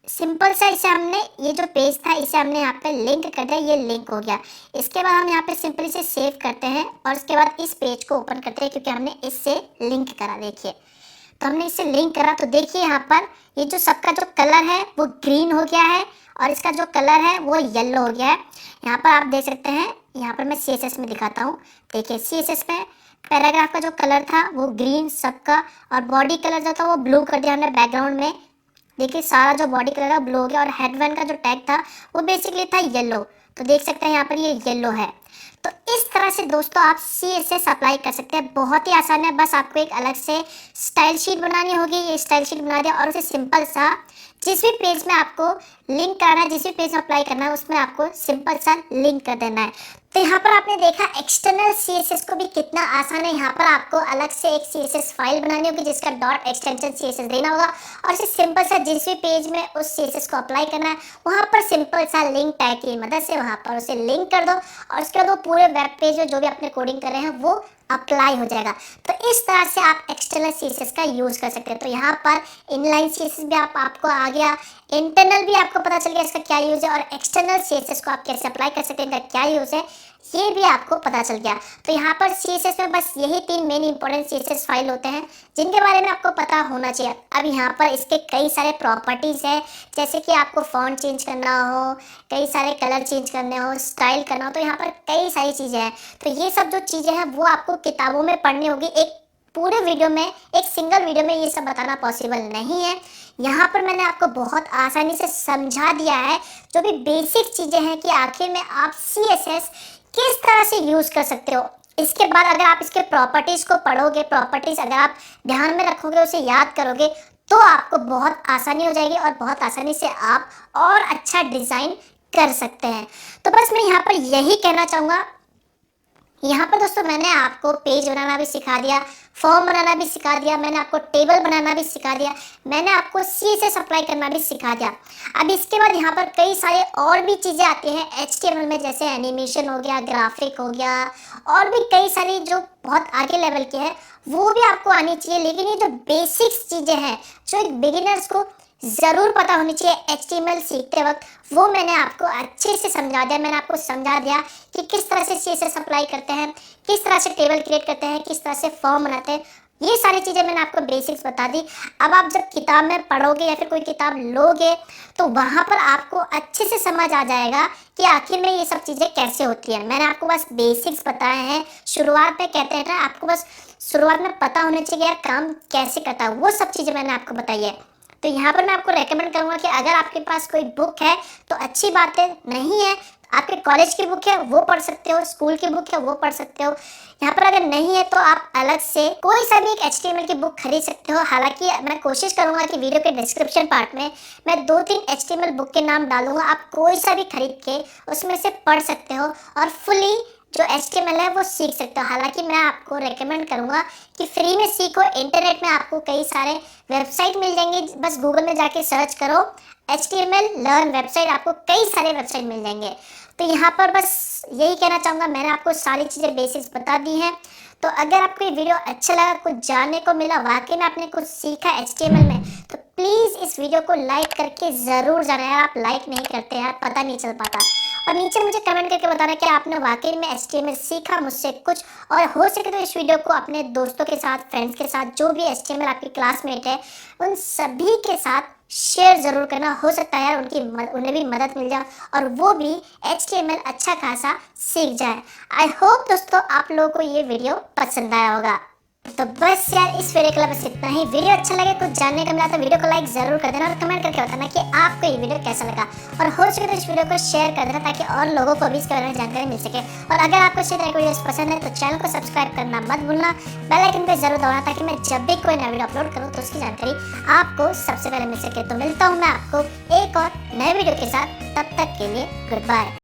सिंपल सा इसे हमने, ये जो पेज था इसे हमने यहाँ पे लिंक कर दिया, ये लिंक हो गया। इसके बाद हम यहाँ पे सिंपली से सेव करते हैं और उसके बाद इस पेज को ओपन करते हैं क्योंकि हमने इससे लिंक करा। देखिए तो हमने इससे लिंक करा, तो देखिए यहाँ पर ये जो सबका जो कलर है वो ग्रीन हो गया है और इसका जो कलर है वो येलो हो गया है। यहाँ पर आप देख सकते हैं, यहाँ पर मैं CSS में दिखाता हूँ। देखिए CSS में पैराग्राफ का जो कलर था वो ग्रीन सबका और बॉडी कलर जो था वो ब्लू कर दिया हमने बैकग्राउंड में। देखिए सारा जो बॉडी कलर है ब्लू हो गया और हेडवन का जो टैग था वो बेसिकली था येलो। तो देख सकते हैं यहाँ पर ये येलो है। तो इस तरह से दोस्तों आप CSS अप्लाई कर सकते हैं, बहुत ही आसान है। बस आपको एक अलग से स्टाइल शीट बनानी होगी, ये स्टाइल शीट बना दिया और उसे सिंपल सा जिस भी पेज में आपको लिंक करना है, जिस भी पेज में अप्लाई करना है उसमें आपको सिंपल सा लिंक कर देना है। तो यहाँ पर आपने देखा एक्सटर्नल CSS को भी कितना आसान है। यहाँ पर आपको अलग से एक CSS फाइल बनानी होगी जिसका .extension CSS देना होगा और इसे सिंपल सा जिस भी पेज में उस CSS को अप्लाई करना है वहाँ पर सिंपल सा लिंक टैग की मदद से वहाँ पर उसे लिंक कर दो और उसके बाद वो पूरे वेब पेज में जो भी अपने कोडिंग कर रहे हैं वो अप्लाई हो जाएगा। तो इस तरह से आप एक्सटर्नल CSS का यूज़ कर सकते हैं। तो यहाँ पर इनलाइन CSS भी आपको आ गया, इंटरनल भी आपको पता चल गया इसका क्या यूज़ है और एक्सटर्नल CSS को आप कैसे अप्लाई कर सकते हैं, इनका क्या यूज़ है, ये भी आपको पता चल गया। तो यहाँ पर CSS में बस यही 3 मेन इंपॉर्टेंट CSS फाइल होते हैं जिनके बारे में आपको पता होना चाहिए। अब यहाँ पर इसके कई सारे प्रॉपर्टीज़ है, जैसे कि आपको फॉन्ट चेंज करना हो, कई सारे कलर चेंज करने हो, स्टाइल करना हो, तो यहाँ पर कई सारी चीज़ें हैं। तो ये सब जो चीज़ें हैं वो आपको किताबों में पढ़नी होगी। एक पूरे वीडियो में, एक सिंगल वीडियो में ये सब बताना पॉसिबल नहीं है। यहाँ पर मैंने आपको बहुत आसानी से समझा दिया है जो भी बेसिक चीज़ें हैं कि आखिर में आप CSS किस तरह से यूज़ कर सकते हो। इसके बाद अगर आप इसके प्रॉपर्टीज़ को पढ़ोगे, प्रॉपर्टीज़ अगर आप ध्यान में रखोगे, उसे याद करोगे, तो आपको बहुत आसानी हो जाएगी और बहुत आसानी से आप और अच्छा डिज़ाइन कर सकते हैं। तो बस मैं यहाँ पर यही कहना चाहूँगा। यहाँ पर दोस्तों मैंने आपको पेज बनाना भी सिखा दिया, फॉर्म बनाना भी सिखा दिया, मैंने आपको टेबल बनाना भी सिखा दिया, मैंने आपको CSS अप्लाई करना भी सिखा दिया। अब इसके बाद यहाँ पर कई सारे और भी चीज़ें आती हैं HTML में, जैसे एनिमेशन हो गया, ग्राफिक हो गया, और भी कई सारी जो बहुत आगे लेवल के हैं वो भी आपको आनी चाहिए। लेकिन ये जो बेसिक्स चीज़ें हैं जो एक बिगिनर्स को ज़रूर पता होनी चाहिए HTML सीखते वक्त, वो मैंने आपको अच्छे से समझा दिया। मैंने आपको समझा दिया कि किस तरह से CSS अप्लाई करते हैं, किस तरह से टेबल क्रिएट करते हैं, किस तरह से फॉर्म बनाते हैं। ये सारी चीज़ें मैंने आपको बेसिक्स बता दी। अब आप जब किताब में पढ़ोगे या फिर कोई किताब लोगे तो वहाँ पर आपको अच्छे से समझ आ जाएगा कि आखिर में ये सब चीज़ें कैसे होती हैं। मैंने आपको बस बेसिक्स बताए हैं। शुरुआत में कहते हैं ना, आपको बस शुरुआत में पता होना चाहिए यार काम कैसे करता है, वो सब चीज़ें मैंने आपको बताई है। तो यहाँ पर मैं आपको रेकमेंड करूँगा कि अगर आपके पास कोई बुक है तो अच्छी बात है, नहीं है आपके कॉलेज की बुक है वो पढ़ सकते हो, स्कूल की बुक है वो पढ़ सकते हो। यहाँ पर अगर नहीं है तो आप अलग से कोई सा भी एक HTML की बुक खरीद सकते हो। हालांकि मैं कोशिश करूँगा कि वीडियो के डिस्क्रिप्शन पार्ट में मैं 2-3 HTML बुक के नाम डालूंगा, आप कोई सा भी खरीद के उसमें से पढ़ सकते हो और फुली जो HTML है वो सीख सकते हो। हालांकि मैं आपको रेकमेंड करूंगा कि फ्री में सीखो। इंटरनेट में आपको कई सारे वेबसाइट मिल जाएंगे, बस गूगल में जाके सर्च करो HTML लर्न वेबसाइट, आपको कई सारे वेबसाइट मिल जाएंगे। तो यहाँ पर बस यही कहना चाहूँगा, मैंने आपको सारी चीज़ें बेसिक्स बता दी हैं। तो अगर आपको ये वीडियो अच्छा लगा, कुछ जानने को मिला, वाकई में आपने कुछ सीखा HTML में, तो प्लीज़ इस वीडियो को लाइक करके ज़रूर जाना यार। आप लाइक नहीं करते यार, पता नहीं चल पाता। और नीचे मुझे कमेंट करके बताना कि आपने वाकई में HTML सीखा मुझसे कुछ, और हो सके तो इस वीडियो को अपने दोस्तों के साथ, फ्रेंड्स के साथ, जो भी HTML आपकी क्लासमेट है उन सभी के साथ शेयर ज़रूर करना। हो सकता है यार उन्हें भी मदद मिल जाए और वो भी HTML अच्छा खासा सीख जाए। आई होप दोस्तों आप लोगों को ये वीडियो पसंद आया होगा। तो बस यार इस वीडियो के लिए बस इतना ही। वीडियो अच्छा लगे, कुछ जानने को मिला तो वीडियो को लाइक ज़रूर कर देना और कमेंट करके बताना कि आपको ये वीडियो कैसा लगा, और हो सके तो इस वीडियो को शेयर कर देना ताकि और लोगों को भी इसके बारे में जानकारी मिल सके। और अगर आपको इस तरह की वीडियोस पसंद है तो चैनल को सब्सक्राइब करना मत भूलना, बेल आइकन पे जरूर दबाना ताकि मैं जब भी कोई नया वीडियो अपलोड करूँ तो उसकी जानकारी आपको सबसे पहले मिल सके। तो मिलता हूँ मैं आपको एक और नए वीडियो के साथ, तब तक के लिए गुड बाय।